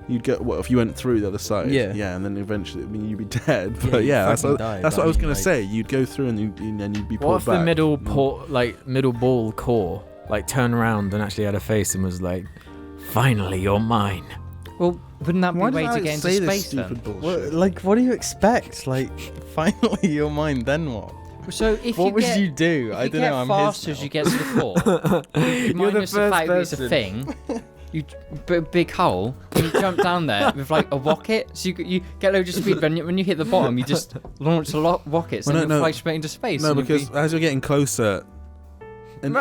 you'd get, what, if you went through the other side? Yeah. Yeah, and then eventually, I mean, you'd be dead. Yeah, But you'd yeah, that's fucking what, die, that's but what I was I mean, going to like- say. You'd go through and you'd be pulled What if back. the middle ball core, like, turned around and actually had a face and was like, finally, you're mine. Well, wouldn't that be Why a way did to I get into say this space stupid then? bullshit? What do you expect? Like, finally you're mine. Then what? So if What you would get, you do? if I you don't get know. I'm faster his as you get to the core, minus the first fact that it's a person. thing, you big hole, you jump down there with like a rocket, so you get loads of speed. When you hit the bottom, you just launch a rockets Well, and no, you no. fly straight into space. No, and you'd because be- as you're getting closer, and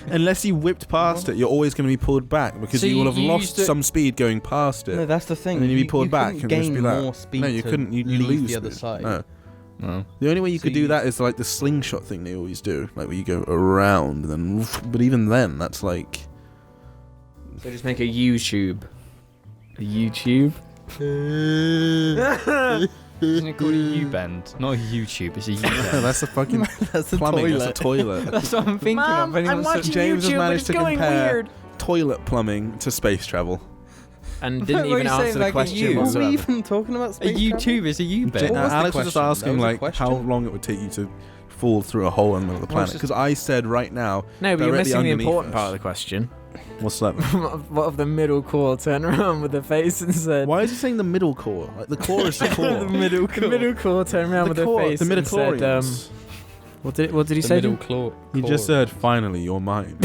unless you whipped past it, you're always going to be pulled back because So you will you have lost used it- some speed going past it. No, that's the thing. And then you'd be You- pulled you back couldn't and just be gain like, more speed. no, you to couldn't. You leave lose the other speed. side. No. No. The only way you So could do you- that is like the slingshot thing they always do, like where you go around and then. Woof, but even then, that's like. So just make a YouTube. A YouTube? Isn't it called a U-bend? Not a YouTube, it's a U-bend. That's a fucking That's the plumbing. toilet. That's a toilet. That's what I'm thinking Mom, of. Anyone I'm said- watching James has YouTube, but managed it's to going compare- weird. Toilet plumbing to space travel. And didn't What even are you saying, answer the like a question U? What were we whatsoever. even talking about? A Space YouTube is a U-bend. What was the Alex was just question? asking That was a like how question? long it would take you to fall through a hole in the middle of the Well, planet. it's Because I said right now, No, but you're directly missing the underneath important us. part of the question. What's that? What if the middle core turned around with the face and said... Why is he saying the middle core? Like the core is the core. The middle core turned around with the face the and said, midichlorians. what did he The say? middle Jim? claw. He just said, "Finally, you're mine."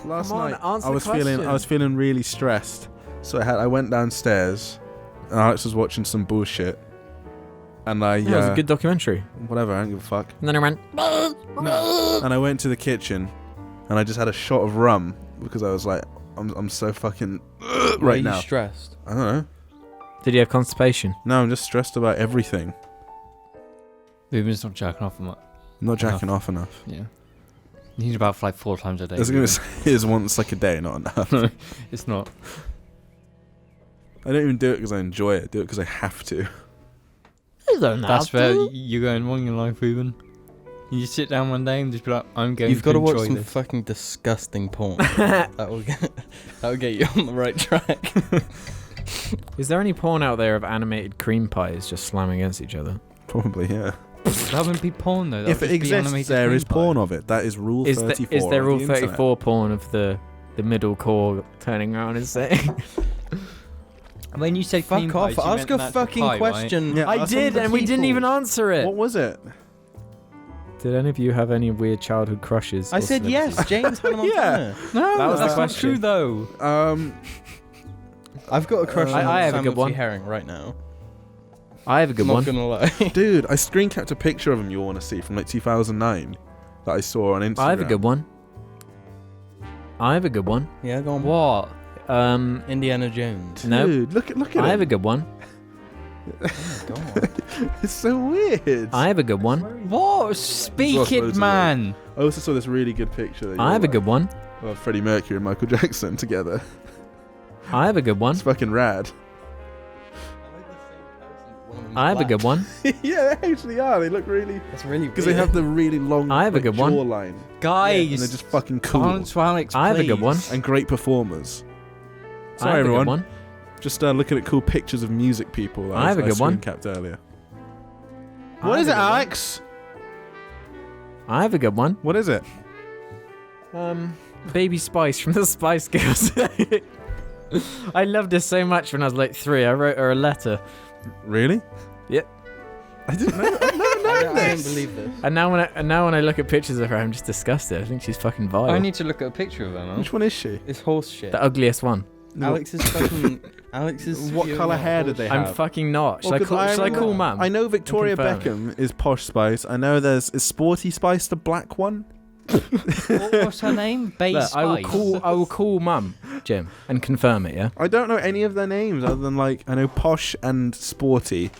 Last Come on, night answer I was the question. feeling really stressed, so I went downstairs, and Alex was watching some bullshit, and Yeah, it was a good documentary. whatever, I don't give a fuck. And then I went... And I went to the kitchen, and I just had a shot of rum because I was like, I'm so fucking Why are right you now. stressed? I don't know. Did you have constipation? No, I'm just stressed about everything. Ruben's not jerking off much. I'm not jacking off enough. Yeah. You need about like 4 times a day. I was gonna say is once like a day, not enough. It's not. I don't even do it because I enjoy it. I do it because I have to. That's where you're going wrong in life, Ruben. You just sit down one day and just be like, I'm going You've to got to watch enjoy some this. fucking disgusting porn. that will get you on the right track. Is there any porn out there of animated cream pies just slamming against each other? Probably, yeah. That wouldn't be porn though. If it exists, there is porn of it. That is rule 34. Is there of rule the internet. 34 porn of the middle core turning around and saying? When you said cream Fuck off. pies, you Ask meant a an actual fucking pie, right? question. Yeah, I ask did, some of and the we didn't people. even answer it. What was it? Did any of you have any weird childhood crushes? I or said celebrities? yes, James Hannah Montana. No, That was the that's not question. true though. I've got a crush on I have a Samuel good T. one. Herring right now. I have a good Not one. gonna lie. Dude, I screen capped a picture of him you want to see from like 2009 that I saw on Instagram. I have a good one. I have a good one. Yeah, go on. What? Indiana Jones. No. Dude, look at I have a him. good one. Oh my god. It's so weird. I have a good one. What? Speak loads it, of man. I also saw this really good picture. That I have a good one. Of Freddie Mercury and Michael Jackson together. I have a good one. It's fucking rad. I have a good one. Yeah, they actually are. They look really... That's really Because they have the really long I have a good one. jawline. Guys, And they're just fucking cool. answer Alex, I have a good please. one. And great performers. I Sorry, have a everyone. good one. Just looking at cool pictures of music people. That I have a good one. Capped earlier. I What have is a it, good one. Alex? I have a good one. What is it? Baby Spice from the Spice Girls. I loved her so much when I was like 3. I wrote her a letter. Really? Yep. I didn't know. I've never I known don't this. believe this. And now when I look at pictures of her, I'm just disgusted. I think she's fucking vile. I need to look at a picture of her, man. Which one is she? It's horse shit. The ugliest one. Alex is fucking. Alex is. What spewing colour out hair did horse they shit. have? I'm fucking not. Should Well, I 'cause call? Should I remember- call Mum? I know Victoria confirm Beckham is Posh Spice. I know is Sporty Spice the black one? What's her name? Babe Look, Spice. I will call Mum, Jim, and confirm it. Yeah. I don't know any of their names other than like I know Posh and Sporty.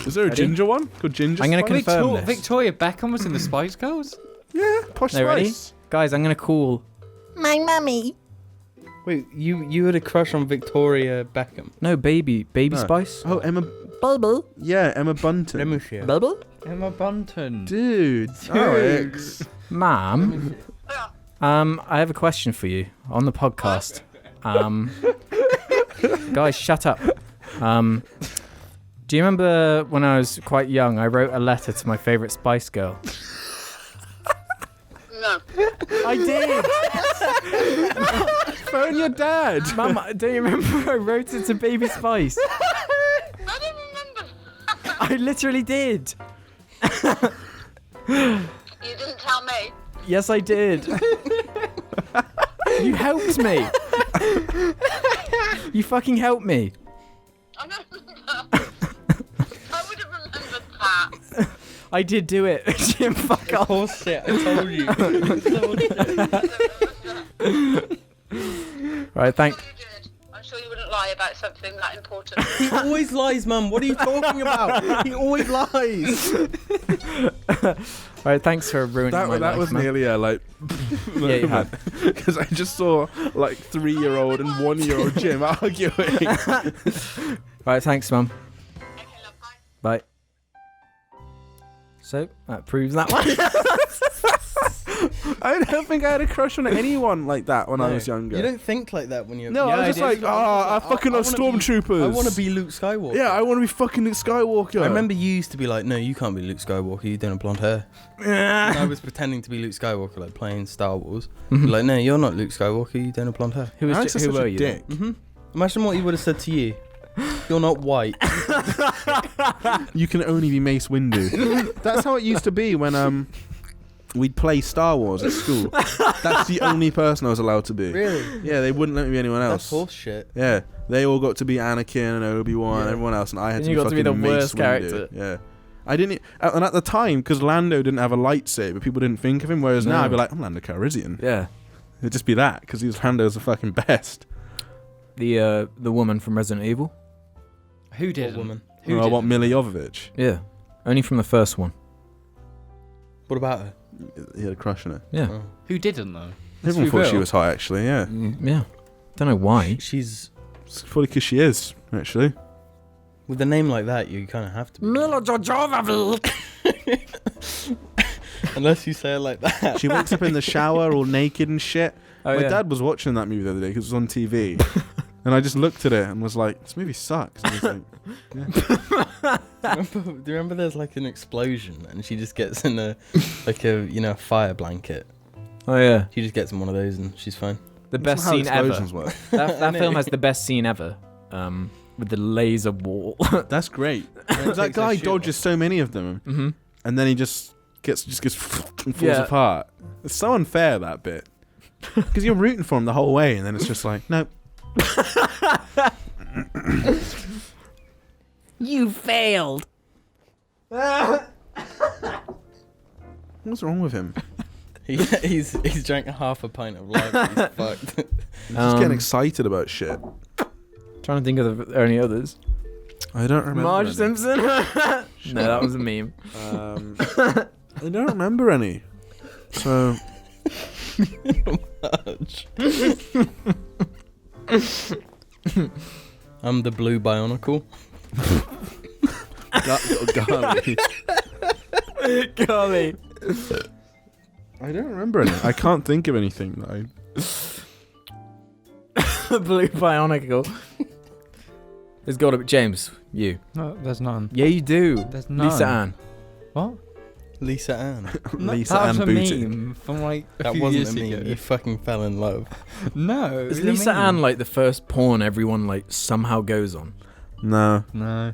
Is there a Ready? ginger one called Ginger I'm gonna Spice? confirm this. Victoria Beckham was in the Spice Girls? Yeah, Posh No, ready? Spice. Guys, I'm gonna call. My mummy. Wait, you had a crush on Victoria Beckham? No, baby No. Spice. Oh, Emma. Bubble. Yeah, Emma Bunton. Lemushia. Bubble. Emma Bunton. Dude, Alex. Mum, I have a question for you on the podcast. Guys, shut up. Do you remember when I was quite young, I wrote a letter to my favourite Spice Girl? No. I did! Phone your dad. Mum, don't you remember I wrote it to Baby Spice? I don't remember. I literally did! You didn't tell me. Yes, I did. You helped me. You fucking helped me. I don't remember. I would have remembered that. I did do it. Jim, fuck off. Horse shit, I told you. Right, thank. I'm sure you did. I'm sure you wouldn't lie about something that important. He always lies, Mum. What are you talking about? He always lies. Right, thanks for ruining my That life, was man. nearly a like. Yeah, you had. Because I just saw like 3-year-old and 1-year-old Jim arguing. Right, thanks, Mum. Okay, love, bye. Bye. So, that proves that one. I don't think I had a crush on anyone like that when I was younger. You don't think like that when you're. No, Yeah, I was I just did. like, I fucking love stormtroopers. I want to be Luke Skywalker. Yeah, I want to be fucking Luke Skywalker. I remember you used to be like, no, you can't be Luke Skywalker. You don't have blonde hair. And I was pretending to be Luke Skywalker, like playing Star Wars. You're like, no, you're not Luke Skywalker. You don't have blonde hair. Who, Alex is who such were a you? dick. Imagine what he would have said to you. You're not white. You can only be Mace Windu. That's how it used to be when we'd play Star Wars at school. That's the only person I was allowed to be. Really? Yeah, they wouldn't let me be anyone That's else. horse shit. Yeah, they all got to be Anakin and Obi-Wan and Yeah. everyone else, and I had And to you be got to be fucking the Mace worst Windu. character. Yeah. I didn't, and at the time, because Lando didn't have a lightsaber, people didn't think of him. Whereas now, No. I'd be like, I'm Lando Calrissian. Yeah. It'd just be that because Lando's the fucking best. The woman from Resident Evil? Who did? What woman? Who I want didn't? Mila Jovovich. Yeah. Only from the first one. What about her? He had a crush on her. Yeah. Oh. Who didn't though? Let's Everyone be thought she real. was hot, actually. Yeah, Yeah. Don't know why. She's it's probably because she is actually. with a name like that. You kind of have to be. Mila Jovovich. Unless you say it like that. She wakes up in the shower all naked and shit. Oh, My yeah. dad was watching that movie the other day because it was on TV, And I just looked at it and was like, this movie sucks. And I was like, yeah. Do you remember there's like an explosion and she just gets in a fire blanket? Oh yeah, She just gets in one of those and she's fine. the That's best not how scene ever. explosions work. That film has the best scene ever. With the laser wall. That's great. Takes That guy her shield dodges so many of them, Mm-hmm. and then he just gets and falls Yeah. apart. It's so unfair, that bit. Because you're rooting for him the whole way, and then it's just like, nope. You failed. What's wrong with him? He's drank half a pint of life. He's fucked. He's just getting excited about shit. Trying to think of any others. I don't remember. Marge any. Simpson. No, that was a meme. I don't remember any. So. I'm the blue bionicle. Golly. Golly. I don't remember any. I can't think of anything that I. Blue Bionicle. There's got to be James. You. No, there's none. Yeah, you do. There's none. Lisa Ann. What? Lisa Ann. Lisa that Ann was a Booty. meme from like a That few wasn't years a meme. ago. You fucking fell in love. No. it Is was a Lisa meme. Ann like the first porn everyone like somehow goes on? No. No.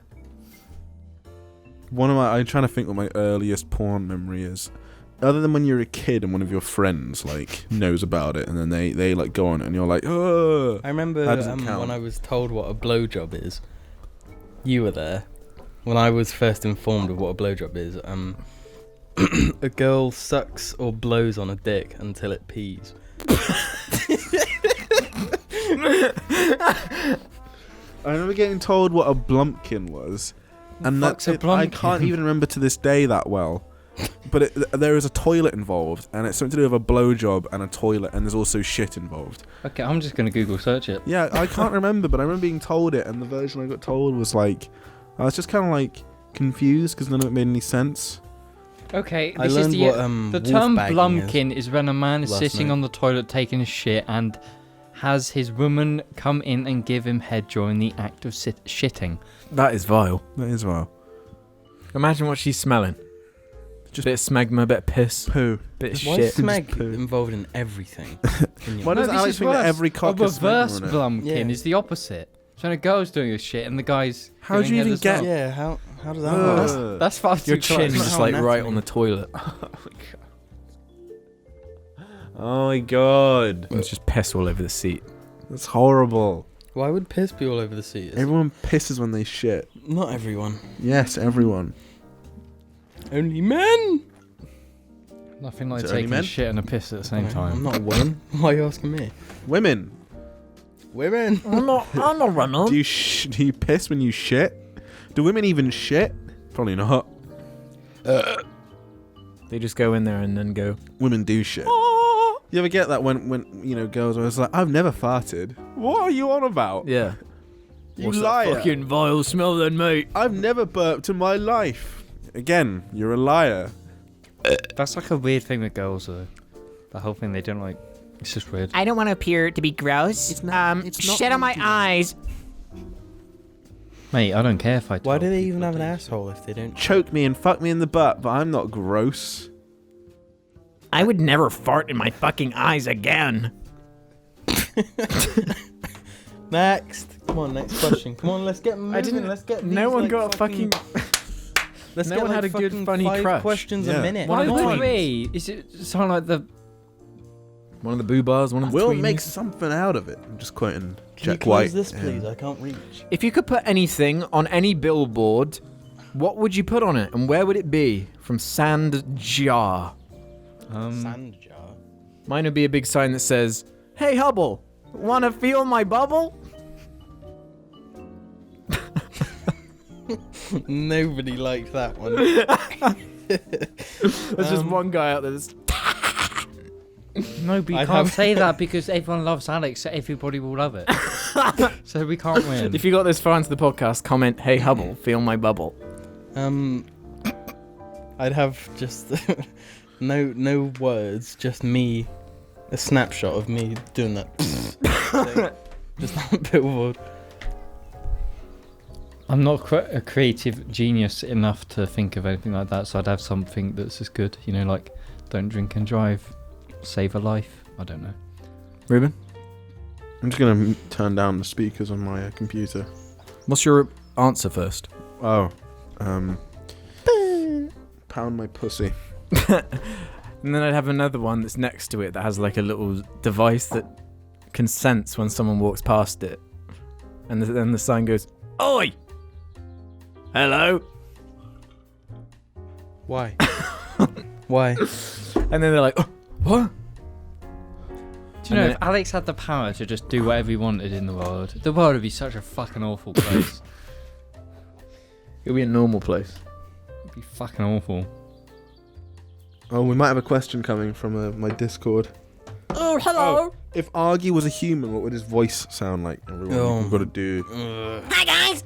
I'm trying to think what my earliest porn memory is. Other than when you're a kid and one of your friends like knows about it, and then they like go on it and you're like, oh. I remember That doesn't count. when I was told what a blowjob is. You were there. When I was first informed of what a blowjob is, a girl sucks or blows on a dick until it pees. I remember getting told what a blumpkin was, and Fuck's a I blumpkin? can't even remember to this day that well. But there is a toilet involved, and it's something to do with a blowjob and a toilet, and there's also shit involved. Okay, I'm just gonna Google search it. Yeah, I can't remember, but I remember being told it, and the version I got told was like, I was just kind of like confused because none of it made any sense. Okay, I this is learned the what the term wolfbagging blumpkin is when a man is last sitting night. on the toilet taking a shit and has his woman come in and give him head during the act of shitting. That is vile. That is well. Imagine what she's smelling. Just a bit of smegma, a bit of piss, Poo. bit of Why shit. is smeg poo. involved in everything? Why does this Alex is think that worse. every cock a is reverse smegma on it? blumpkin Yeah. is the opposite. So when a girl's doing a shit and the guy's How do giving you head even as get- well. Yeah, how does that Ugh. work? That's far too Your chin close. not just how like right anatomy- on the toilet. Oh my god. It's just piss all over the seat. That's horrible. Why would piss be all over the seat? Everyone pisses when they shit. Not everyone. Yes, everyone. Only men. Nothing like Is it only taking men? a shit and a piss at the same I'm time. not a woman. Why are you asking me? Women. Women. I'm a runner. Do you piss when you shit? Do women even shit? Probably not. They just go in there and then go. Women do shit. You ever get that when girls are always like, I've never farted. What are you on about? Yeah. You What's liar. that fucking vile smell then, mate? I've never burped in my life. Again, you're a liar. That's like a weird thing with girls though. The whole thing they don't like. It's just weird. I don't want to appear to be gross. It's not Shit on my eyes. Mate, I don't care if I. Why tell do they people even have an this. asshole if they don't? Choke me and fuck me in the butt, but I'm not gross. I would never fart in my fucking eyes again. Next. Come on, next question. Come on, let's get moving. didn't- Let's get. No these, one like, got a fucking. Let's no get one had a good, fucking funny 5 crush. questions Yeah. a minute. Why One of the would tweens. we? Is it something like the? One of the boo bars, one of the We'll tweens. make something out of it. I'm just quoting Can you Jack close White. this, Yeah. please? I can't reach. If you could put anything on any billboard, what would you put on it, and where would it be? From Sand Jar. Sand jar. Mine would be a big sign that says, "Hey Hubble, wanna feel my bubble?" Nobody liked that one. There's just one guy out there that's. No, but you I'd can't have- say that because everyone loves Alex, so everybody will love it. So we can't win. If you got this far into the podcast, comment, "Hey Hubble, feel my bubble." I'd have just no words, just me, a snapshot of me doing that. thing. Just that billboard. I'm not a creative genius enough to think of anything like that, so I'd have something that's as good. You know, like don't drink and drive, save a life. I don't know. Ruben, I'm just gonna turn down the speakers on my computer. what's your answer first? Oh, pound my pussy. And then I'd have another one that's next to it that has like a little device that can sense when someone walks past it. And then the sign goes, "Oi! Hello!" Why? Why? And then they're like, "Oh, what?" Do you know, if Alex had the power to just do whatever he wanted in the world would be such a fucking awful place. It'll be a normal place. It'd be fucking awful. Oh, we might have a question coming from my Discord. Oh, hello. If Argy was a human, what would his voice sound like? Everyone, we've got to do. Hi, guys.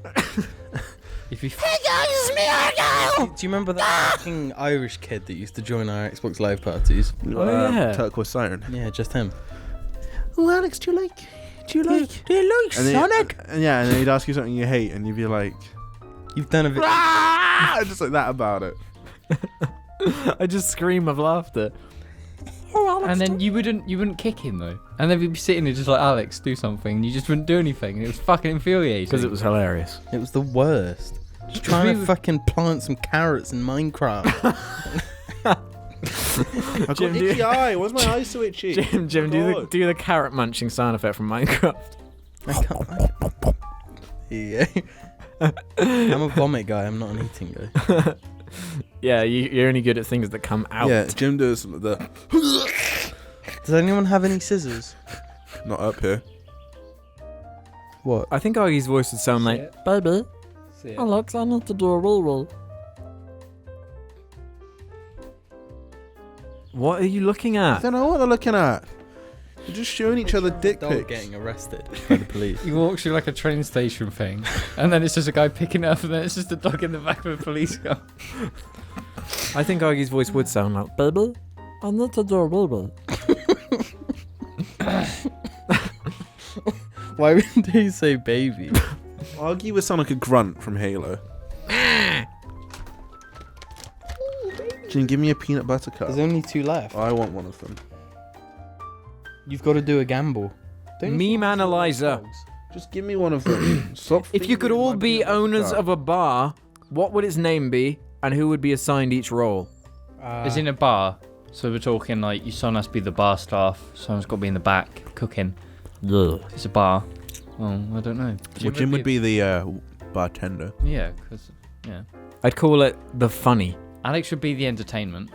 If you Hey, guys, it's me, Argyle. Do you remember that fucking Irish kid that used to join our Xbox Live parties? yeah. Turquoise Siren. Yeah, just him. Oh, Alex, do you like Sonic? And then he'd ask you something you hate, and you'd be like, You've done a bit. just like that about it. I just scream of laughter. And then you wouldn't kick him though. And then we'd be sitting there just like, Alex, do something. And you just wouldn't do anything. And it was fucking infuriating. Because it was hilarious. It was the worst. Just trying to fucking plant some carrots in Minecraft. I've got Jim, itchy eye. Why's my eye so itchy? Jim, do the carrot munching sound effect from Minecraft. I can't. Yeah. I'm a vomit guy. I'm not an eating guy. Yeah, you're only good at things that come out. Yeah, Jim does the. Does anyone have any scissors? Not up here. What? I think Argy's voice would sound like, "Baby, Alex, I need to do a wee-wee." What are you looking I at? don't know what they're looking at. You're just showing each other dick Dog pics. getting arrested by the police. He walks through like a train station thing, and then it's just a guy picking it up, and then it's just a dog in the back of a police car. I think Argy's voice would sound like, "Baby, I need to do a wee-wee." Why would he say baby? Argy would sound like a grunt from Halo. Jim, give me a peanut butter cup. There's only 2 left. I want one of them. You've got to do a gamble. Don't you Meme think analyzer. dogs? Just give me one of them. Stop. If you could fingering all my be peanut butter owners cup. of a bar, what would its name be, and who would be assigned each role? It's in a bar, so we're talking like someone has to be the bar staff, someone's got to be in the back cooking. It's a bar. Well, I don't know. Well, Jim would be the bartender. Yeah, because I'd call it the funny. Alex would be the entertainment.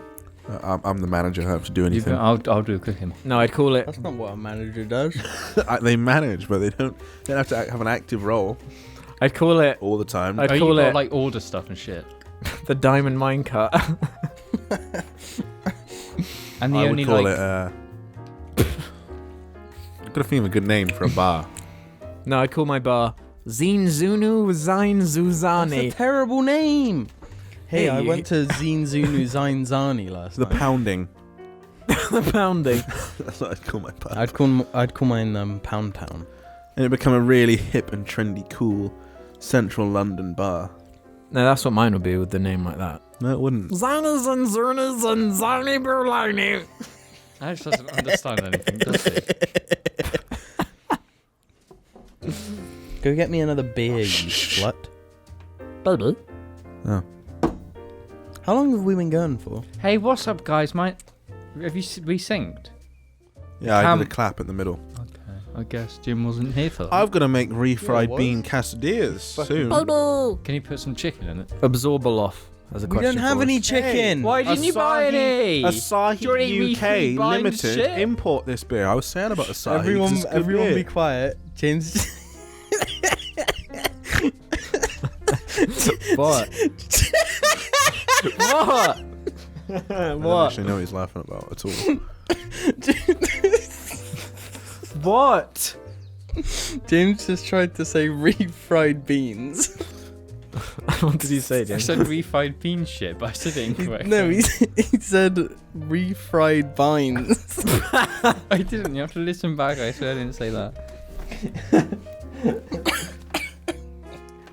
I'm the manager. I don't have to do anything. I'll do cooking. No, I'd call it. That's not what a manager does. They manage, but they don't have to have an active role I'd call it all the time. I'd Oh, call you got it like order stuff and shit. the diamond minecart. And the I only would call like it. I've got to think of a good name for a bar. No, I'd call my bar Zine Zunu Zine That's a Zuzani. terrible name. Hey, Hey, I went to Zine Zunu Zine Zani last The night. pounding. The pounding. That's what I'd call my bar. I'd call mine Pound Town. And it become a really hip and trendy, cool central London bar. No, that's what mine would be with the name like that. No, it wouldn't. Zinas and Zernas and Zani Berlini. Alex doesn't understand anything, does he? Go get me another beer, you slut. Baby. Oh. How long have we been going for? Hey, what's up, guys? Have you resynced? Yeah, I Cam- did a clap in the middle. Okay, I guess Jim wasn't here for that. I've got to make refried Yeah, bean quesadillas soon. Can you put some chicken in it? Absorbaloff has a We question don't have for any us. chicken. Why didn't you buy any? Asahi Johnny UK Refried buying Limited. shit. Import this beer. I was saying about Asahi. 'cause it's good Everyone beer. be quiet. James. What? What? I don't What? actually know what he's laughing about at all. What? James just tried to say refried beans. What did he say, I James? said refried bean shit, but I said it incorrectly. No, he said refried vines. I didn't. You have to listen back. I swear I didn't say that.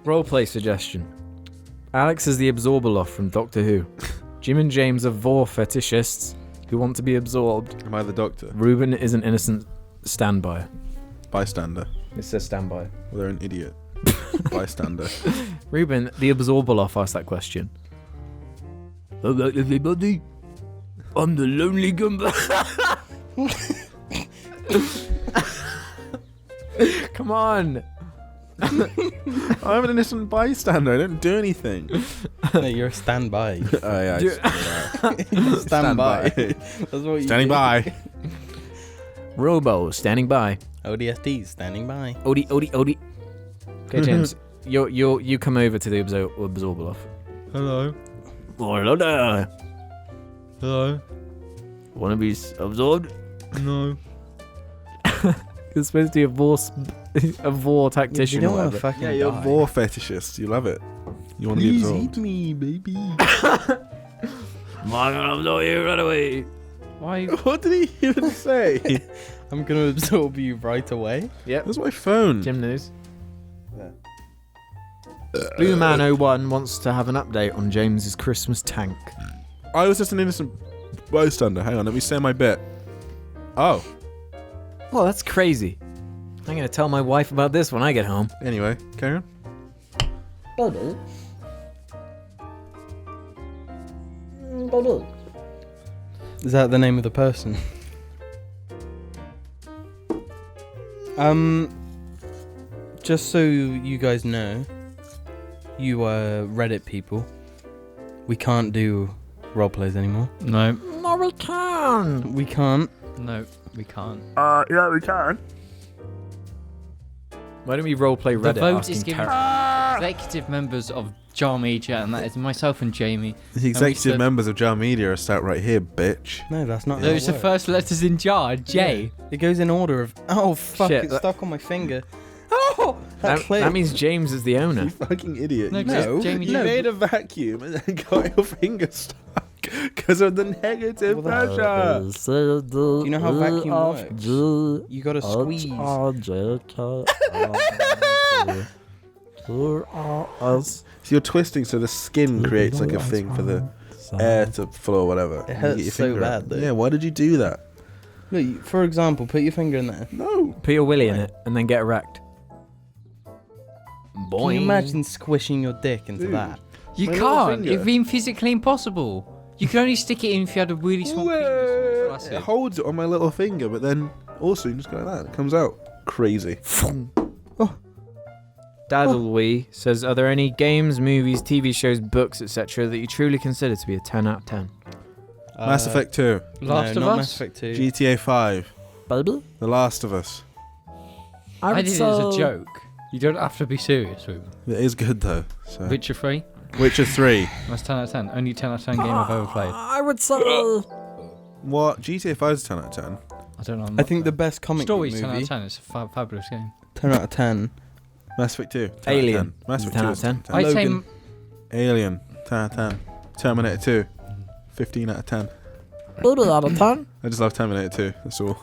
Roleplay suggestion. Alex is the Absorbaloff from Doctor Who. Jim and James are vor fetishists who want to be absorbed. Am I the doctor? Ruben is an innocent standby. Bystander. It says standby. Well, they're an idiot. Bystander. Ruben, the Absorbaloff, asked that question. Hello, everybody. I'm the lonely gumbo. Come on. I'm an innocent bystander. I don't do anything. No, you're a standby. Oh yeah. Stand by. That's what you Standing do. by. Robo, standing by. ODSD, standing by. Odie. Okay, James, you come over to the Absorbaloff. Hello. Oh, hello there. Hello. Want to be absorbed? No. It's supposed to be a vor tactician You or don't want to whatever. fucking Yeah, you're a die. vor fetishist. You love it. You want to be Please absorbed. eat me, baby. My God, I'm you, run away. Why? What did he even say? I'm gonna absorb you right away. Yep. That's my phone. Jim knows. Blue Man 01 wants to have an update on James's Christmas tank. I was just an innocent bystander. Hang on, let me say my bit. Oh, Well, that's crazy. I'm going to tell my wife about this when I get home. anyway, carry on. Is that the name of the person? Just so you guys know, you Reddit people, we can't do roleplays anymore. No. No, we can. We can't. No, we can't. Yeah, we can. Why don't we roleplay The Reddit vote asking is given Tara- to executive members of Jar Media, and that is myself and Jamie. The executive said- members of Jar Media are sat right here, bitch. No, that's not. how Those it are works. first letters in Jar. J. It goes in order of. Oh fuck! Shit, it's that- stuck on my finger. Oh, that clip. that means James is the owner. You fucking idiot. No, you no, Jamie. you no. made a vacuum and then got your finger stuck because of the negative Well, pressure. Do you know how vacuum works? You gotta squeeze. So you're twisting so the skin creates like a thing for the air to flow or whatever. It And hurts you get your so finger bad, out. though. Yeah, why did you do that? Look, for example, put your finger in there. No. Put your willy in it and then get erect. Can you imagine squishing your dick into Dude. that? You My little can't. finger. It's been physically impossible. You can only stick it in if you had a really small penis. That's It it. holds it on my little finger, but then also you just go like that. It comes out. Crazy. Daddlewee says, are there any games, movies, TV shows, books, etc. that you truly consider to be a 10 out of 10? Mass Effect 2. Last no, of not Us? Mass Effect 2. GTA 5. Baby? The Last of Us. I did it as a joke. You don't have to be serious with it. It is good though. So. Witcher 3? Witcher 3. That's 10 out of 10. Only 10 out of 10 game I've ever played. I would say... What? GTA 5 is 10 out of 10. I don't know. I think the best comic story's book 10 out movie. of 10. It's a fabulous game. 10 out of 10. Mass Effect 2. 10 Alien. Out of 10. Mass Is Effect 10 2 out is of 10. 10. I'd say Logan. Alien. 10 out of 10. Terminator 2. 15 out of 10. out of 10? I just love Terminator 2. That's all.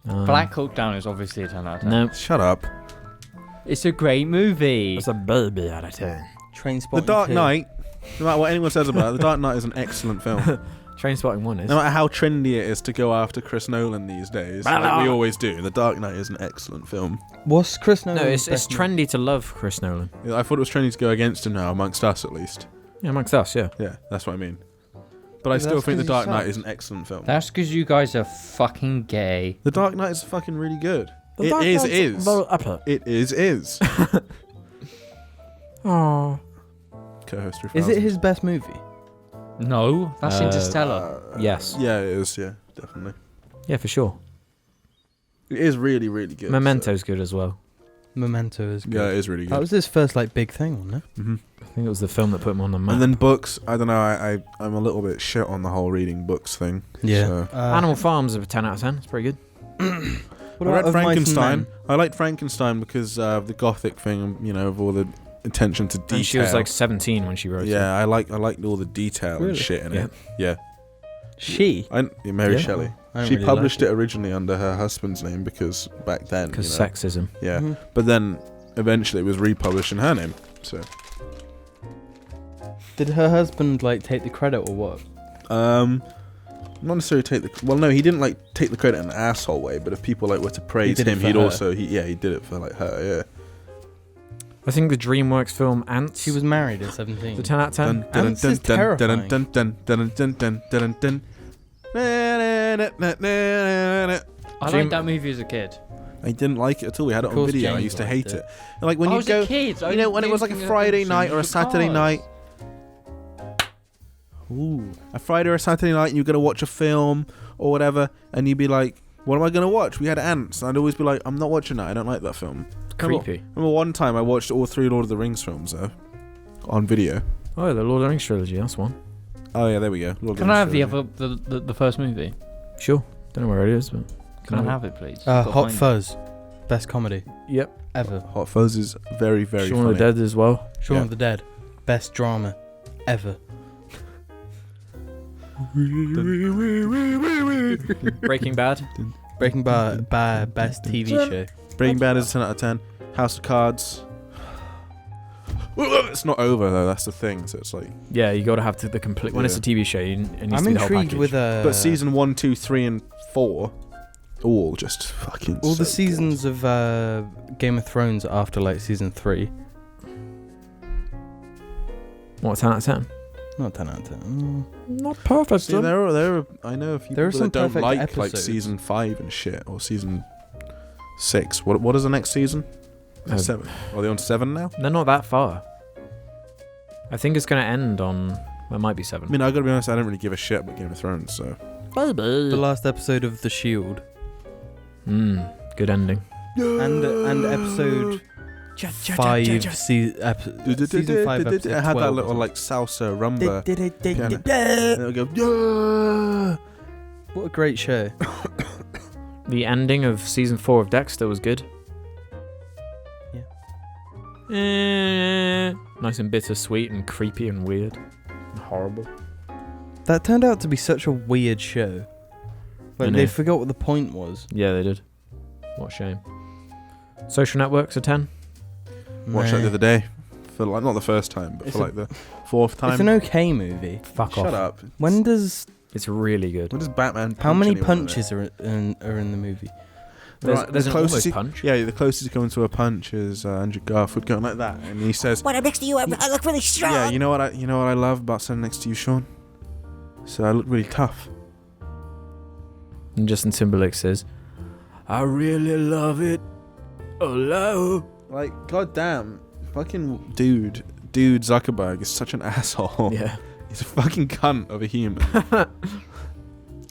Black Hawk Down is obviously a 10 out of 10. No. Shut up. It's a great movie. It's a baby out of 10. Trainspotting The Dark 2. Knight. No matter what anyone says about it, The Dark Knight is an excellent film. Trainspotting 1 is. No matter how trendy it is to go after Chris Nolan these days, like we always do, The Dark Knight is an excellent film. What's Chris Nolan's No, it's best trendy to love Chris Nolan. Yeah, I thought it was trendy to go against him now, amongst us at least. Yeah, amongst us, yeah. Yeah, that's what I mean. But I Yeah, still that's think The 'cause Dark he Knight sucks. is an excellent film. That's because you guys are fucking gay. The Dark Knight is fucking really good. The It Dark is. Knight's very epic. It is. Aww. Co-host Is 3000. it his best movie? No, that's Interstellar. Yes. Yeah, it is. Yeah, definitely. Yeah, for sure. It is really, really good. Memento's good as well. Memento is So. good. Yeah, it is really good. That was his first like big thing, wasn't it? hmm I think it was the film that put him on the map. And then books. I don't know. I'm a little bit shit on the whole reading books thing. So. Animal Farm's a 10 out of 10. It's pretty good. What I read about Of Mice and Frankenstein. Men? I liked Frankenstein because of the gothic thing, you know, of all the attention to detail. And she was like 17 when she wrote it. yeah, I liked all the detail and Really? shit in Yeah. it. Yeah. Mary Yeah. Shelley. I don't She really published like it originally under her husband's name because back then. Because you know, sexism. Yeah. Mhm. But then eventually it was republished in her name. So. Did her husband like take the credit or what? Not necessarily take the. Well, no, he didn't like take the credit in an asshole way. But if people like were to praise did it him, for he'd her. also he did it for like her. Yeah. I think the DreamWorks film Ants. She was married at 17. the 10 out of 10. Ants is terrifying. I Dream- liked that movie as a kid. I didn't like it at all. We had it Of on course video. I James used to liked hate it. it. And like when I you was go, a kid. you know, when it was like a Friday night or a Saturday night. Ooh, a Friday or a Saturday night, and you're gonna watch a film or whatever, and you'd be like, "What am I gonna watch?" We had Ants, and I'd always be like, "I'm not watching that. I don't like that film." Creepy. Remember one time I watched all 3 Lord of the Rings films though, on video. Oh, the Lord of the Rings trilogy. That's one. Oh yeah, there we go. Lord Can of I the have the Rings other the first movie? Sure. Don't know where it is, but Can I have have it, please? Gotta Hot find it. Fuzz, best comedy it? Yep. ever. trilogy. Hot Fuzz is very, very Shaun funny. of the Dead as well. Shaun Yeah. of the Dead, best drama ever. Breaking Bad. Breaking Bad, best TV show. Breaking Bad is a 10 out of 10. House of Cards. It's not over though. That's the thing. So it's like. Yeah, you got to have the complete. When it's a Yeah. TV show, it needs I'm to be the whole intrigued package. with But season 1, 2, 3, and 4, all just fucking. all the so seasons of Game of Thrones after like season 3. What, 10 out of 10? Not 10 out of 10. Not perfect. good. See, there are. I know a few There are people some that don't perfect like episodes. season 5 and shit, or season 6. What is the next season? 7. Are they on 7 now? They're not that far. I think it's going to end on. Well, it might be 7. I mean, I gotta be honest. I don't really give a shit about Game of Thrones. So. The last episode of The Shield Good ending. and episode 5 season 5 episode It had 12 that little or like salsa rumba. something. And it would go. Yeah. What a great show. The ending of season 4 of Dexter was good. Yeah. Nice and bittersweet and creepy and weird. And horrible. That turned out to be such a weird show. I Like know. they forgot what the point was. Yeah, they did. What a shame. Social Network's a 10. Watched that the other day. For like not the first time, but It's for a- like the 4th time. It's an okay movie. Fuck Shut off. up. When does It's really good. When does Batman? how punch many anyone in it? punches are in the movie? There's, Right, there's the an closest almost he- punch. Yeah, the closest he's coming to a punch is Andrew Garfield going like that, and he says, When I'm next to you, I look really strong. "Yeah, you know what I love about standing next to you, Sean? So I look really tough." And Justin Timberlake says, I really love it. Hello. Like, goddamn, fucking dude Zuckerberg is such an asshole. Yeah. He's a fucking cunt of a human. The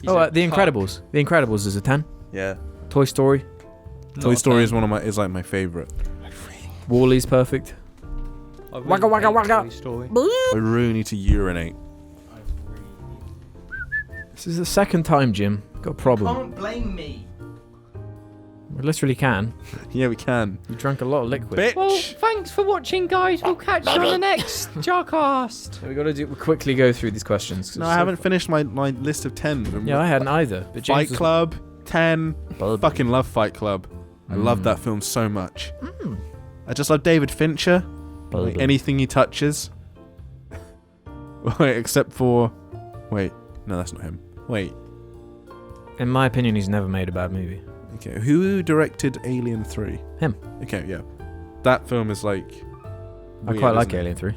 Incredibles. The Incredibles is a 10. Yeah. Toy Story. Toy Story is like my favorite. Wall-E's perfect. Wagga wagga wagga. I really need to urinate. This is the second time, Jim. Got a problem. Can't blame me. We literally can. Yeah, we can. You drank a lot of liquid. Bitch. Well, thanks for watching, guys. We'll catch you on the next JARCAST. We got to quickly go through these questions. 'cause No, it's I so haven't finished my list of 10. Yeah, I hadn't either. But James Fight was- Club, 10. Bulb. Fucking love Fight Club. I love that film so much. I just love David Fincher. Like, anything he touches. Wait, except for... Wait, no, that's not him. Wait, In my opinion, he's never made a bad movie. okay. Who directed Alien 3? Him. Okay, yeah. That film is like... I weird, quite like isn't it? Alien 3.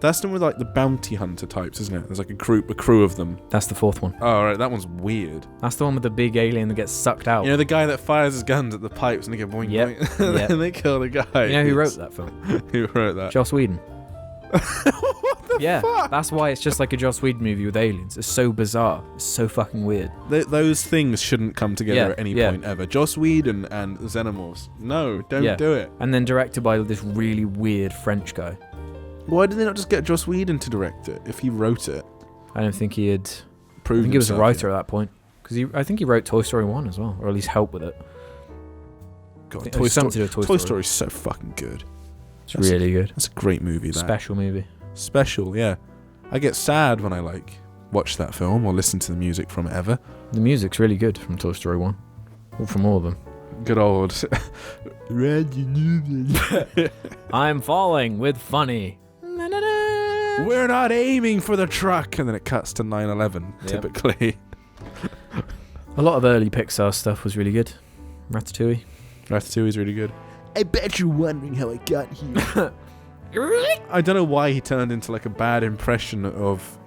That's the one with like the bounty hunter types, isn't it? There's like a crew of them. That's the 4th one. Oh, right, that one's weird. That's the one with the big alien that gets sucked out. You know, the guy that fires his guns at the pipes and they go boing Yep. boing, Yep. and they kill the guy. You know who wrote that film? Who wrote that? Joss Whedon. What the Yeah, fuck? that's why it's just like a Joss Whedon movie with aliens. It's so bizarre. It's so fucking weird. Those things shouldn't come together Yeah, at any yeah. point ever. Joss Whedon and Xenomorphs. No, don't Yeah. do it. And then directed by this really weird French guy. Why did they not just get Joss Whedon to direct it if he wrote it? I don't think he had... I Proved think he was a himself, writer yeah. at that point. Because I think he wrote Toy Story 1 as well. Or at least helped with it. God, It Toy was something Story. to do with Toy Story's so fucking good. It's really good. That's a great movie. That Special movie. special, yeah. I get sad when I like watch that film or listen to the music from it ever. The music's really good from Toy Story 1. Or from all of them. Good old. I'm falling with funny. We're not aiming for the truck, and then it cuts to 9/11. Yep. Typically, A lot of early Pixar stuff was really good. Ratatouille. Ratatouille is really good. I bet you're wondering how I got here. I don't know why he turned into like a bad impression of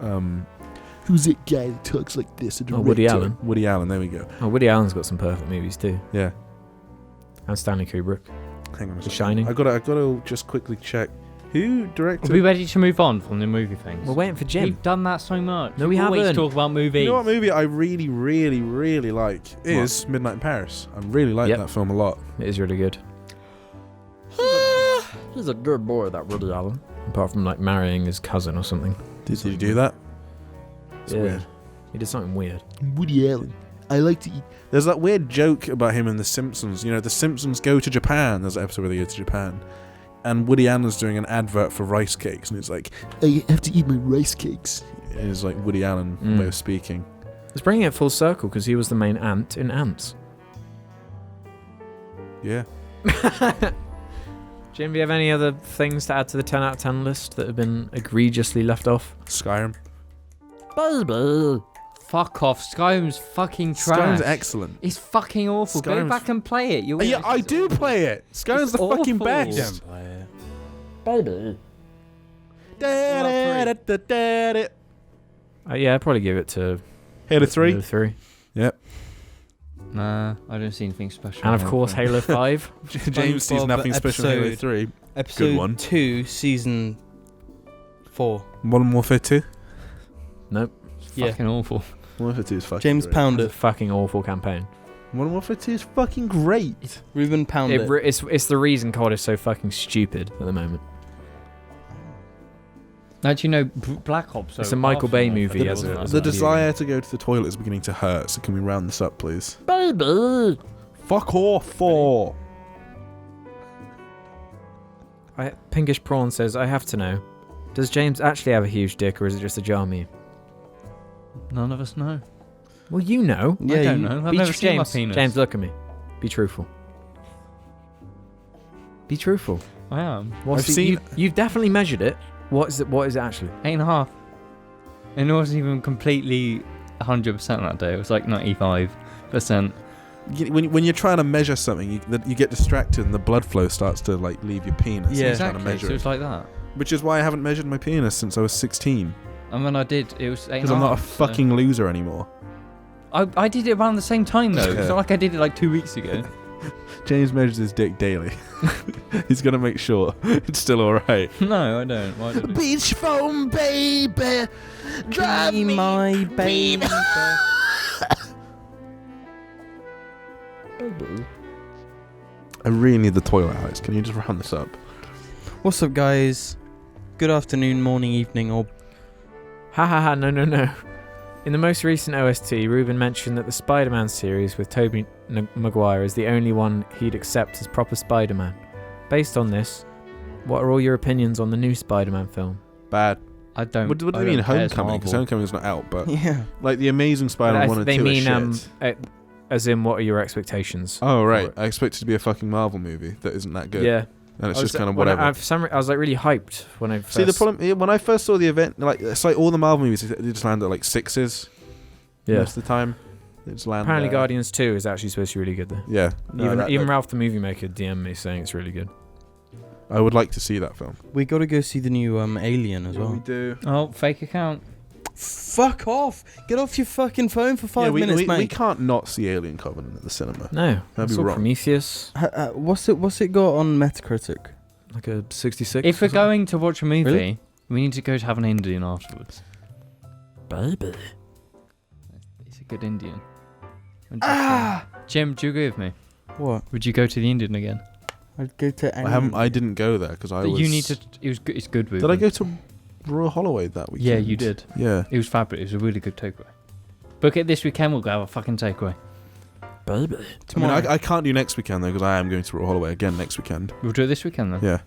Who's that guy that talks like this? Oh, Woody Allen. Woody Allen. There we go. Oh, Woody Allen's got some perfect movies too. Yeah. And Stanley Kubrick. Hang on a The second. Shining. I gotta just quickly check who directed. Are we ready to move on from the movie things? We're waiting for Jim. We've done that so much. No, we always haven't. talk about movies. You know what movie I really, really, really like is Midnight in Paris. I really like Yep. that film a lot. It is really good. He's a good boy, that Woody Allen. Apart from like marrying his cousin or something. Did you do that? It's Yeah. weird. He did something weird. Woody Allen. I like to eat. There's that weird joke about him in The Simpsons. You know, The Simpsons go to Japan. There's an episode where they go to Japan. And Woody Allen's doing an advert for rice cakes. And it's like, I have to eat my rice cakes. it is like Woody Allen way of speaking. It's bringing it full circle because he was the main ant in Ants. Yeah. Jim, do you have any other things to add to the 10 out of 10 list that have been egregiously left off? Skyrim. Baby. Fuck off. Skyrim's fucking trash. Skyrim's excellent. It's fucking awful. Go Skyrim's- back and play it. You'll Yeah, I do play it. Skyrim's It's the fucking awful. best. Baby. Halo Yeah, I'd probably give it to 3. Halo 3. Nah, I don't see anything special. And of about course, it. Halo 5. James sees SpongeBob nothing special in Halo episode- 3. Episode one. 2, season 4. Modern Warfare 2. Nope. It's Yeah. fucking awful. Modern Warfare 2 is fucking James great. Pound It's a it. fucking awful campaign. Modern Warfare 2 is fucking great. Ruben Pound it. It's the reason COD is so fucking stupid at the moment. Actually, no, Black Ops. It's a Michael Bay movie, The, as a- as the a video desire to go to the toilet is beginning to hurt, so can we round this up, please? Baby. Fuck off, 4. Pinkish Prawn says, I have to know. Does James actually have a huge dick or is it just a jar meme? None of us know. Well, you know. Yeah, I don't you- know. I've Be never tr- seen my James, penis. James, look at me. Be truthful. Be truthful. I am. What's I've the- seen- You've definitely measured it. What is it actually? 8.5. And it wasn't even completely 100% that day. It was like 95%. When you're trying to measure something, you get distracted and the blood flow starts to like leave your penis. Yeah. You're trying to Exactly. measure So it. it's like that. Which is why I haven't measured my penis since I was 16. And when I did, it was 8.5. Because I'm not a so- fucking loser anymore. I did it around the same time though. It's Yeah. not like I did it like 2 weeks ago. James measures his dick daily. He's gonna make sure it's still alright. No, I don't. Why did I? Beach foam, baby. Drive Be me. my baby. I really need the toilet, Alex. Can you just round this up? What's up, guys? Good afternoon, morning, evening, or Ha ha ha, no. In the most recent OST, Ruben mentioned that the Spider-Man series with Tobey Maguire is the only one he'd accept as proper Spider-Man. Based on this, what are all your opinions on the new Spider-Man film? Bad. I don't. What do I they mean don't care, it's Homecoming? Because Marvel. Homecoming's not out, but yeah. like the Amazing Spider-Man 1 and 2 They mean are shit. as in, what are your expectations? Oh right, for it? I expect it to be a fucking Marvel movie that isn't that good. Yeah. And it's I just was- kind of when whatever. I was like really hyped when I first... See, the problem when I first saw the event, like it's like all the Marvel movies, they just land at like 6s Yeah. most of the time. They just land. Apparently, there. Guardians 2 is actually supposed to be really good though. Yeah. No, Even Ralph the Movie Maker DM'd me saying it's really good. I would like to see that film. We got to go see the new Alien as well. We do. Oh, fake account. Fuck off! Get off your fucking phone for 5 minutes, we mate. can't not see Alien Covenant at the cinema. No, That'd I be saw wrong. Prometheus, What's it got on Metacritic? like a 66. If or we're something. going to watch a movie, Really? we need to go to have an Indian afterwards. Baby. It's a good Indian. Jim, do you agree with me? What? Would you go to the Indian again? I'd go to. I didn't go there because I was. You need to. It was good. It's good. Did I go to Royal Holloway that weekend? Yeah, you did. Yeah. It was fabulous. It was a really good takeaway. Book it this weekend. We'll go have a fucking takeaway. Baby. I mean, Tomorrow. I can't do next weekend though because I am going to Royal Holloway again next weekend. We'll do it this weekend then. Yeah.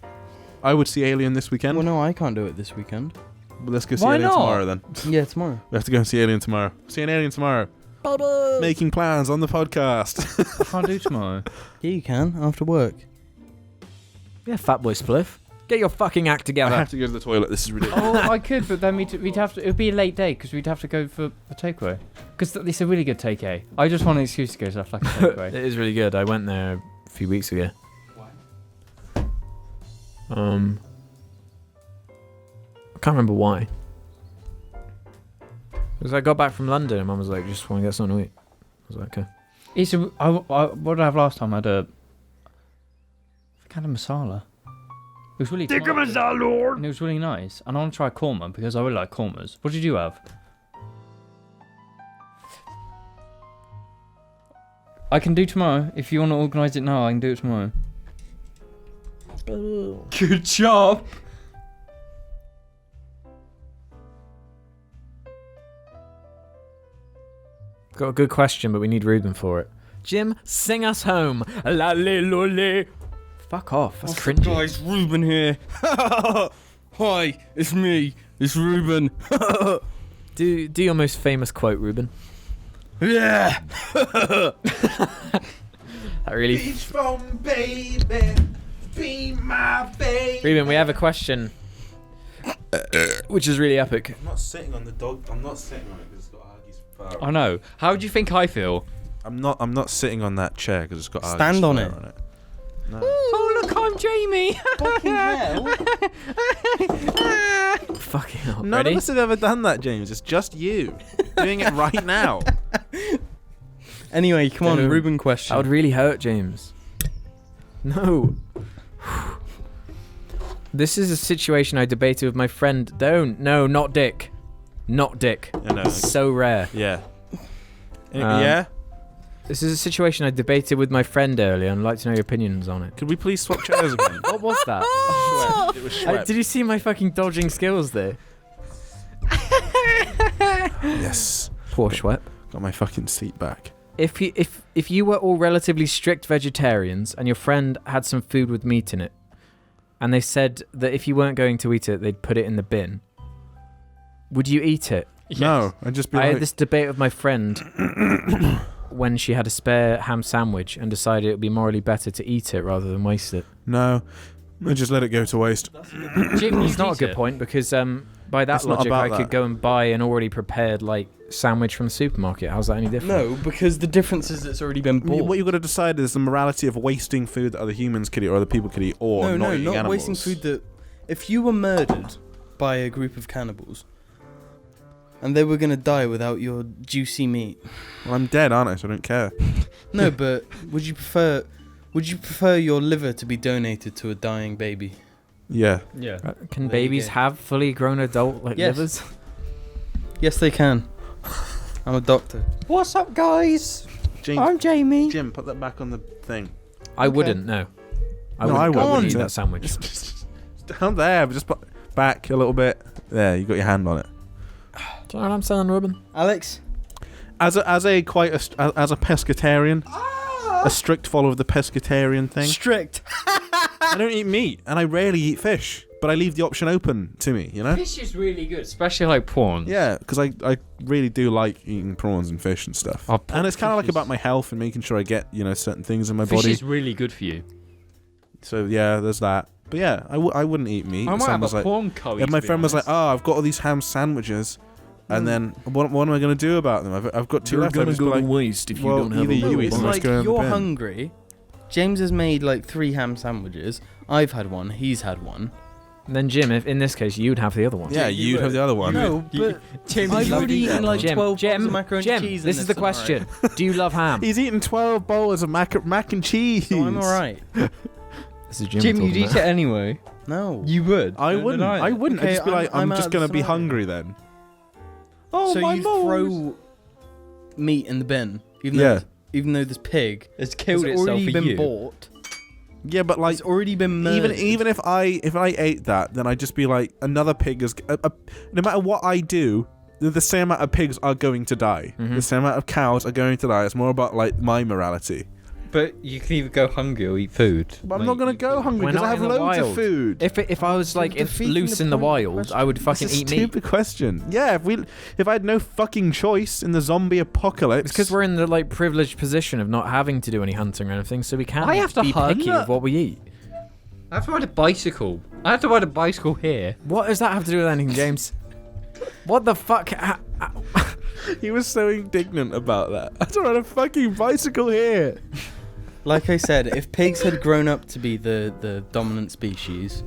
I would see Alien this weekend. Well, no, I can't do it this weekend. Well, let's go see Why Alien not? tomorrow then. Yeah, tomorrow. We have to go and see Alien tomorrow. See an Alien tomorrow. Making plans on the podcast. I can't do tomorrow. Yeah, you can after work. Yeah, fat boy spliff. Get your fucking act I together. have to go to the toilet. This is ridiculous. Oh, I could, but then we'd have to. It would be a late day because we'd have to go for a takeaway. Because it's a really good takeaway. I just want an excuse to go to that fucking It takeaway. is really good. I went there a few weeks ago. Why? I can't remember why. Because I got back from London and Mum was like, just want to get something to eat. I was like, okay. What did I have last time? I had a kind of masala. It was really masala, and it was really nice. And I want to try korma because I really like kormas. What did you have? I can do tomorrow. If you want to organise it now, I can do it tomorrow. Good job. Got a good question, but we need Ruben for it. Jim, sing us home. La li lo li. Fuck off. That's cringy. Guys, Ruben here. Hi, it's me. It's Ruben. Do your most famous quote, Ruben. Yeah. That really. Beach phone, baby. Be my baby. Ruben, we have a question, which is really epic. I'm not sitting on the dog. I'm not sitting on it because it's got Argie's fur. I know. How do you think I feel? I'm not sitting on that chair because it's got Argie's Stand on fur it. on it. No. Oh look, I'm Jamie. Fucking hell. Fucking hell. None Ready? of us have ever done that, James. It's just you doing it right now. Anyway, come on, Dude, Ruben question. That would really hurt, James. No. This is a situation I debated with my friend. No, not Dick. Not Dick. I know. It's so rare. Yeah. Yeah? This is a situation I debated with my friend earlier, and I'd like to know your opinions on it. Could we please swap chairs again? What was that? It was Schweppes. Did you see my fucking dodging skills there? Yes. Poor Schwepp. Got my fucking seat back. If you were all relatively strict vegetarians and your friend had some food with meat in it, and they said that if you weren't going to eat it, they'd put it in the bin, would you eat it? No, I'd just be I like... had this debate with my friend when she had a spare ham sandwich and decided it would be morally better to eat it rather than waste it. No, I just let it go to waste. Jim, It's not a good point because by that It's not logic about I could that. go and buy an already prepared sandwich from the supermarket. How's that any different? No, because the difference is it's already been bought. What you've got to decide is the morality of wasting food that other humans could eat or other people could eat, or no, not eating not animals. wasting food that... If you were murdered by a group of cannibals and they were going to die without your juicy meat... Well, I'm dead, aren't I? So I don't care. No, but would you prefer your liver to be donated to a dying baby? Yeah. Yeah. Can There you babies go. have fully grown adult Yes. livers? Yes, they can. I'm a doctor. What's up, guys? James, Jamie. Jim, put that back on the thing. I wouldn't. No. I wouldn't wouldn't. eat that sandwich. Just down there, but just put back a little bit. There, you got your hand on it. Do you know what I'm saying, Ruben? Alex? As a pescatarian, a strict follower of the pescatarian thing. Strict. I don't eat meat, and I rarely eat fish, but I leave the option open to me. You know? Fish is really good, especially like prawns. Yeah, because I really do like eating prawns and fish and stuff. Oh, And it's kind of fish like about my health and making sure I get certain things in my Fish body. is really good for you. So yeah, there's that. But yeah, I wouldn't eat meat. I might Someone have was a like, prawn curry. yeah, to my be friend was like, honest. "Oh, I've got all these ham sandwiches, and then what am I going to do about them? I've got two left." I'd just be like, waste if well, either you eat It's them or like just go in the you're bin. hungry. James has made like 3 ham sandwiches. I've had one. He's had one. And then Jim, if in this case, you'd have the other one. Yeah, you'd have the other one. No, but I've already eaten like 12 bowls of macaroni and cheese. This is the question. Do you love ham? He's eaten 12 bowls of mac and cheese. So I'm alright. This is Jim. Jim, talking you'd eat about. it anyway. No. You would. I wouldn't. I wouldn't. Okay, I'd just be like, I'm I'm just out going of to be scenario. hungry then. Oh, So my you balls. throw meat in the bin, Yeah. even though this pig It's killed has itself already for been you. bought. Yeah, but like It's already been murdered. even if I ate that, then I'd just be like, another pig is. No matter what I do, the same amount of pigs are going to die. Mhm. The same amount of cows are going to die. It's more about like my morality. But you can either go hungry or eat food. But I'm not gonna go hungry We're because I not have in the loads of wild. food. If I was like defeating loose the in the point of the wild, question. I would fucking It's a eat meat. stupid question. Yeah, if I had no fucking choice in the zombie apocalypse, It's because we're in the like privileged position of not having to do any hunting or anything, so we can't I have to be hunt. picky with what we eat. I have to ride a bicycle. I have to ride a bicycle here. What does that have to do with anything, James? What the fuck? he was so indignant about that. I don't ride a fucking bicycle here. Like I said, if pigs had grown up to be the dominant species,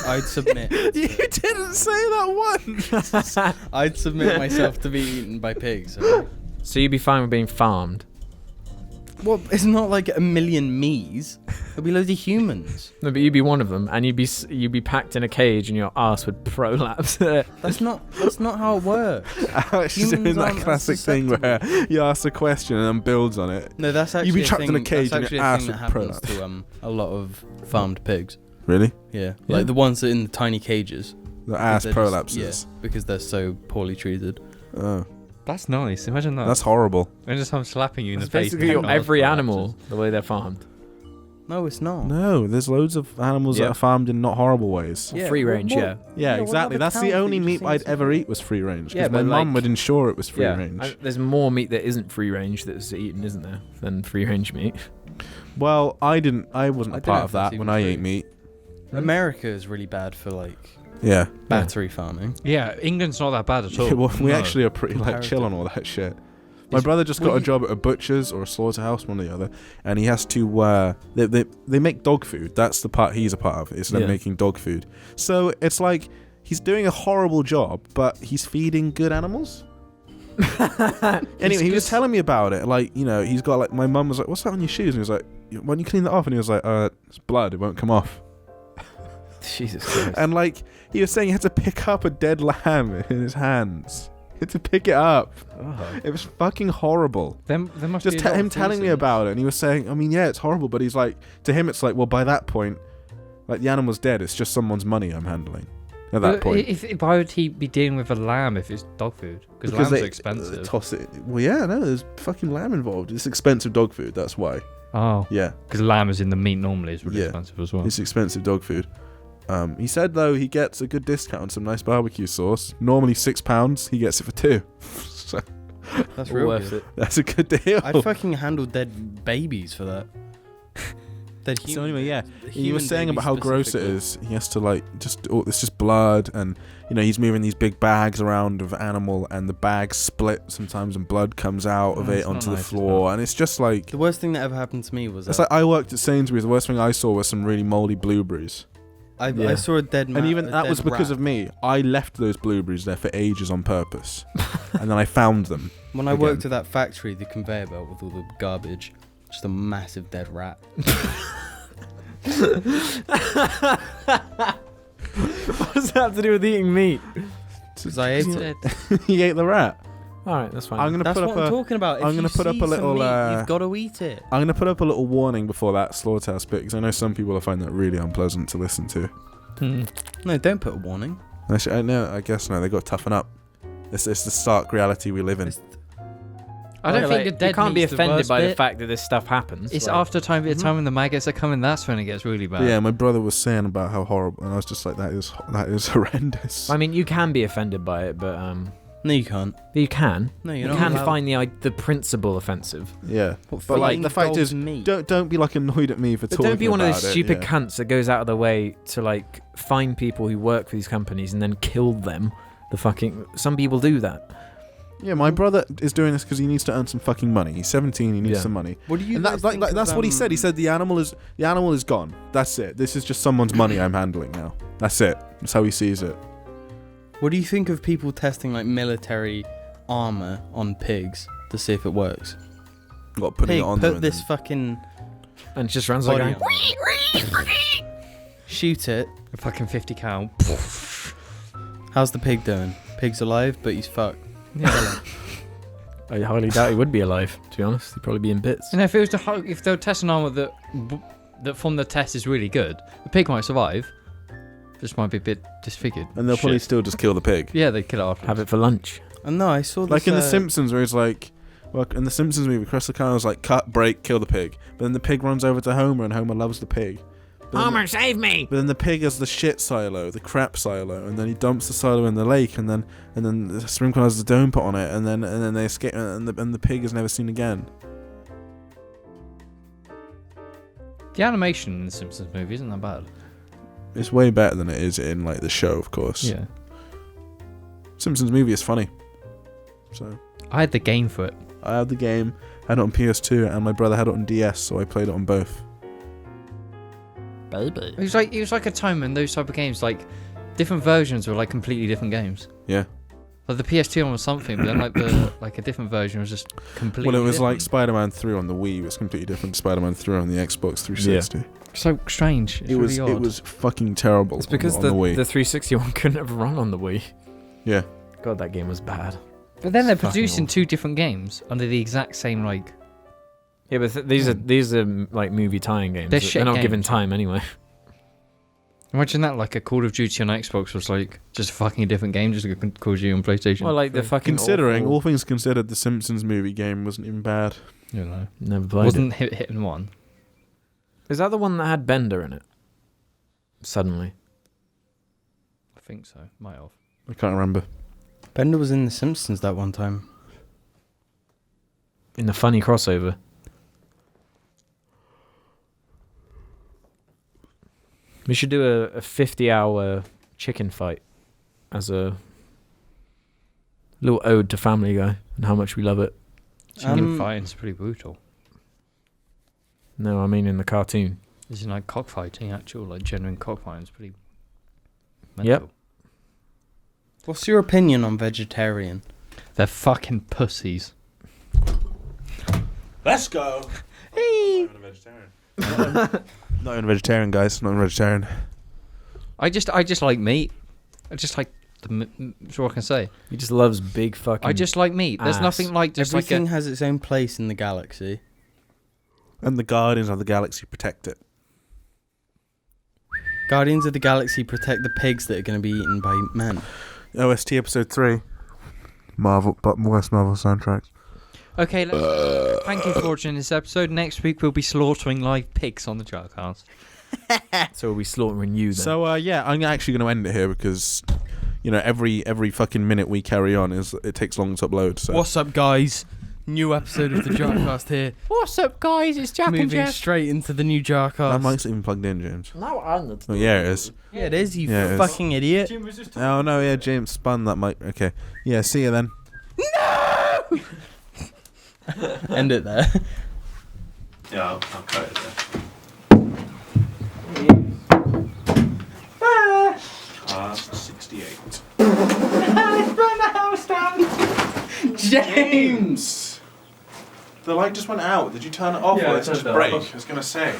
I'd submit. You didn't say that once. I'd submit myself to be eaten by pigs. Okay? So you'd be fine with being farmed? Well, it's not like a million me's. There'll be loads of humans. No, but you'd be one of them, and you'd be packed in a cage, and your ass would prolapse. That's not how it works. Alex is doing Humans that aren't as classic thing where you ask a question and then builds on it. No, that's actually You'd be a trapped in a thing- cage that's and your actually a ass thing that would happens prolapse. to a lot of farmed pigs. Really? Yeah, Yeah. like the ones that are in the tiny cages. The ass They're just- prolapses. yeah, because they're so poorly treated. Oh, That's nice. Imagine that. that's horrible. Imagine someone slapping you in It's the face. basically and every your ass animal, collapses. the way they're farmed. No, it's not. No, there's loads of animals that Yeah. are farmed in not horrible ways. Yeah, Free what- range, what- yeah. Yeah, what exactly. other That's the cows only do you meat just I'd think ever is eat was free range. Yeah, Because my but mum like- would ensure it was free Yeah, range. there's more meat that isn't free range that's eaten, isn't there, than free range meat? Well, I wasn't I a don't know part if of that's that even when I true. ate meat. America is really bad for like Yeah. battery farming. Yeah, England's not that bad at all. Well, we No. actually are pretty like chill on all that shit. My Is- brother just got well, a job at a butcher's or a slaughterhouse, one or the other, and he has to. They make dog food. That's the part he's a part of. Is them Yeah. making dog food. So it's like he's doing a horrible job, but he's feeding good animals. Anyway, he was telling me about it. Like, you know, he's got like, my mum was like, "What's that on your shoes?" And he was like, "Why don't you clean that off?" And he was like, "It's blood. It won't come off." Jesus Christ. And like he was saying, he had to pick up a dead lamb in his hands. He had to pick it up. It was fucking horrible. There must Just be a lot him of telling me reasons. about it, and he was saying, I mean, yeah, it's horrible, but he's like, to him, it's like, well, by that point, like the animal's dead. It's just someone's money I'm handling. At that But point, why would he be dealing with a lamb if it's dog food? Because lambs are expensive. toss it. Well, yeah, no, there's fucking lamb involved. It's expensive dog food. That's why. Oh, Yeah, because lamb is in the meat normally is really Yeah. expensive as well. it's expensive dog food. He said though he gets a good discount on some nice barbecue sauce. Normally £6, he gets it for £2. So That's real Worth good. it. that's a good deal. I'd fucking handle dead babies for that. Dead So human- anyway, yeah, he human was saying babies about how gross it specifically. is. He has to like it's just blood, and you know he's moving these big bags around of animal, and the bags split sometimes, and blood comes out of Oh, it it's not onto the nice, is floor, and it's just like The worst thing that ever happened to me was it's that like I worked at Sainsbury's. The worst thing I saw was some really moldy blueberries, I saw a dead man. and even that was because of me. I left those blueberries there for ages on purpose, and then I found them. When I again. worked at that factory, the conveyor belt with all the garbage, just a massive dead rat. What does that have to do with eating meat? Because I ate it. He ate the rat. All right, that's fine. I'm gonna That's put what up I'm a. talking about. If I'm gonna you put up see a some little, meat, you've got to eat it. I'm gonna put up a little warning before that slaughterhouse bit because I know some people will find that really unpleasant to listen to. No, don't put a warning. I know. I guess no. They got to toughen up. It's the stark reality we live in. It's- I don't Like, think the dead you can't be meat's the offended worst by the bit. fact that this stuff happens. It's like- after time when the maggots are coming. That's when it gets really bad. Yeah, my brother was saying about how horrible, and I was just like, that is horrendous. I mean, you can be offended by it, but No, you can't. you can. No, You you're not can allowed. find the principle offensive. Yeah, But but like feeding the fact dogs is, meat. don't be like annoyed at me for But talking don't be one of about those it, stupid yeah. cunts that goes out of their way to like find people who work for these companies and then kill them. Some people do that. Yeah, my brother is doing this because he needs to earn some fucking money. He's 17. He needs Yeah. some money. What do you And guys that's think like of, that's what he said. He said the animal is gone. That's it. This is just someone's money I'm handling now. That's it. That's how he sees it. What do you think of people testing like military armor on pigs to see if it works? Got putting Pig, it on there put and this then- fucking And it just runs like body going, on it. Shoot it. A fucking 50 cal. How's the pig doing? Pig's alive, but he's fucked. Yeah. I highly doubt he would be alive, to be honest. He'd probably be in bits. And if it was if they were testing an armor that from the test is really good, the pig might survive. Just might be a bit disfigured. And they'll probably Shit. still just kill the pig. Yeah, they kill it after. Have it for lunch. And no, I saw this. Like in The Simpsons, where it's like, Well, in the Simpsons movie, Chris O'Connor's like, cut, break, kill the pig. But then the pig runs over to Homer, and Homer loves the pig. Homer, save me! But then the pig has the shit silo, the crap silo, and then he dumps the silo in the lake, and then the sprinkler has the dome put on it, and then they escape, and the pig is never seen again. The animation in the Simpsons movie isn't that bad. It's way better than it is in like the show, of course. Yeah. Simpsons movie is funny. So I had the game for it. I had the game, had it on PS2, and my brother had it on DS, so I played it on both. Baby. It was like a time when those type of games, like different versions were like completely different games. Yeah. Like the PS2 one was something, but then like a different version was just completely. Well, it was different. like Spider-Man 3 on the Wii. It was completely different to Spider-Man 3 on the Xbox 360. Yeah. So strange. It's really odd. It was fucking terrible. It's because on the Wii. 360 one couldn't have run on the Wii. Yeah. God, that game was bad. But then they're It's fucking producing awful. 2 different games under the exact same like. Yeah, but these are like movie tie-in games. They're shit not given games. time anyway. Imagine that, like a Call of Duty on Xbox was like just a fucking different game, just like a Call of Duty on PlayStation. Well, like the fucking Considering awful- all things considered, the Simpsons movie game wasn't even bad. You know, never played wasn't hitting one. Is that the one that had Bender in it? Suddenly. I think so. Might have. I can't remember. Bender was in The Simpsons that one time. In the funny crossover. We should do a 50-hour chicken fight as a little ode to Family Guy and how much we love it. Chicken fighting's pretty brutal. No, I mean in the cartoon. Isn't like cockfighting actual, like genuine cockfighting's pretty mental. Yep. What's your opinion on vegetarian? They're fucking pussies. Let's go. Hey. Not even a vegetarian, guys. Not even a vegetarian. I just like meat. I just like that's what I can say. He just loves big fucking. I just like meat. There's ass. nothing like just Everything like has its own place in the galaxy. And the Guardians of the Galaxy protect it. Guardians of the Galaxy protect the pigs that are going to be eaten by men. OST episode 3. Marvel, but worst Marvel soundtracks. Okay, thank you for watching this episode. Next week we'll be slaughtering live pigs on the JARCAST. So we'll be slaughtering you then. So yeah, I'm actually going to end it here because, you know, every fucking minute we carry on it takes long to upload. So What's up, guys? New episode of the JARCAST here. What's up, guys? It's Jack and Moving Jeff. straight into the new that JARCAST. mic's not even plugged in, James. No, I'm not. Oh yeah, it is. Yeah, it is, you Yeah, it is. fucking idiot. Oh no, yeah, James spun that mic. Okay, yeah, see you then. End it there. Yeah, I'll cut it there. 68. James! The light just went out. Did you turn it off Yeah, or I did it just turned it break? off. I was going to say.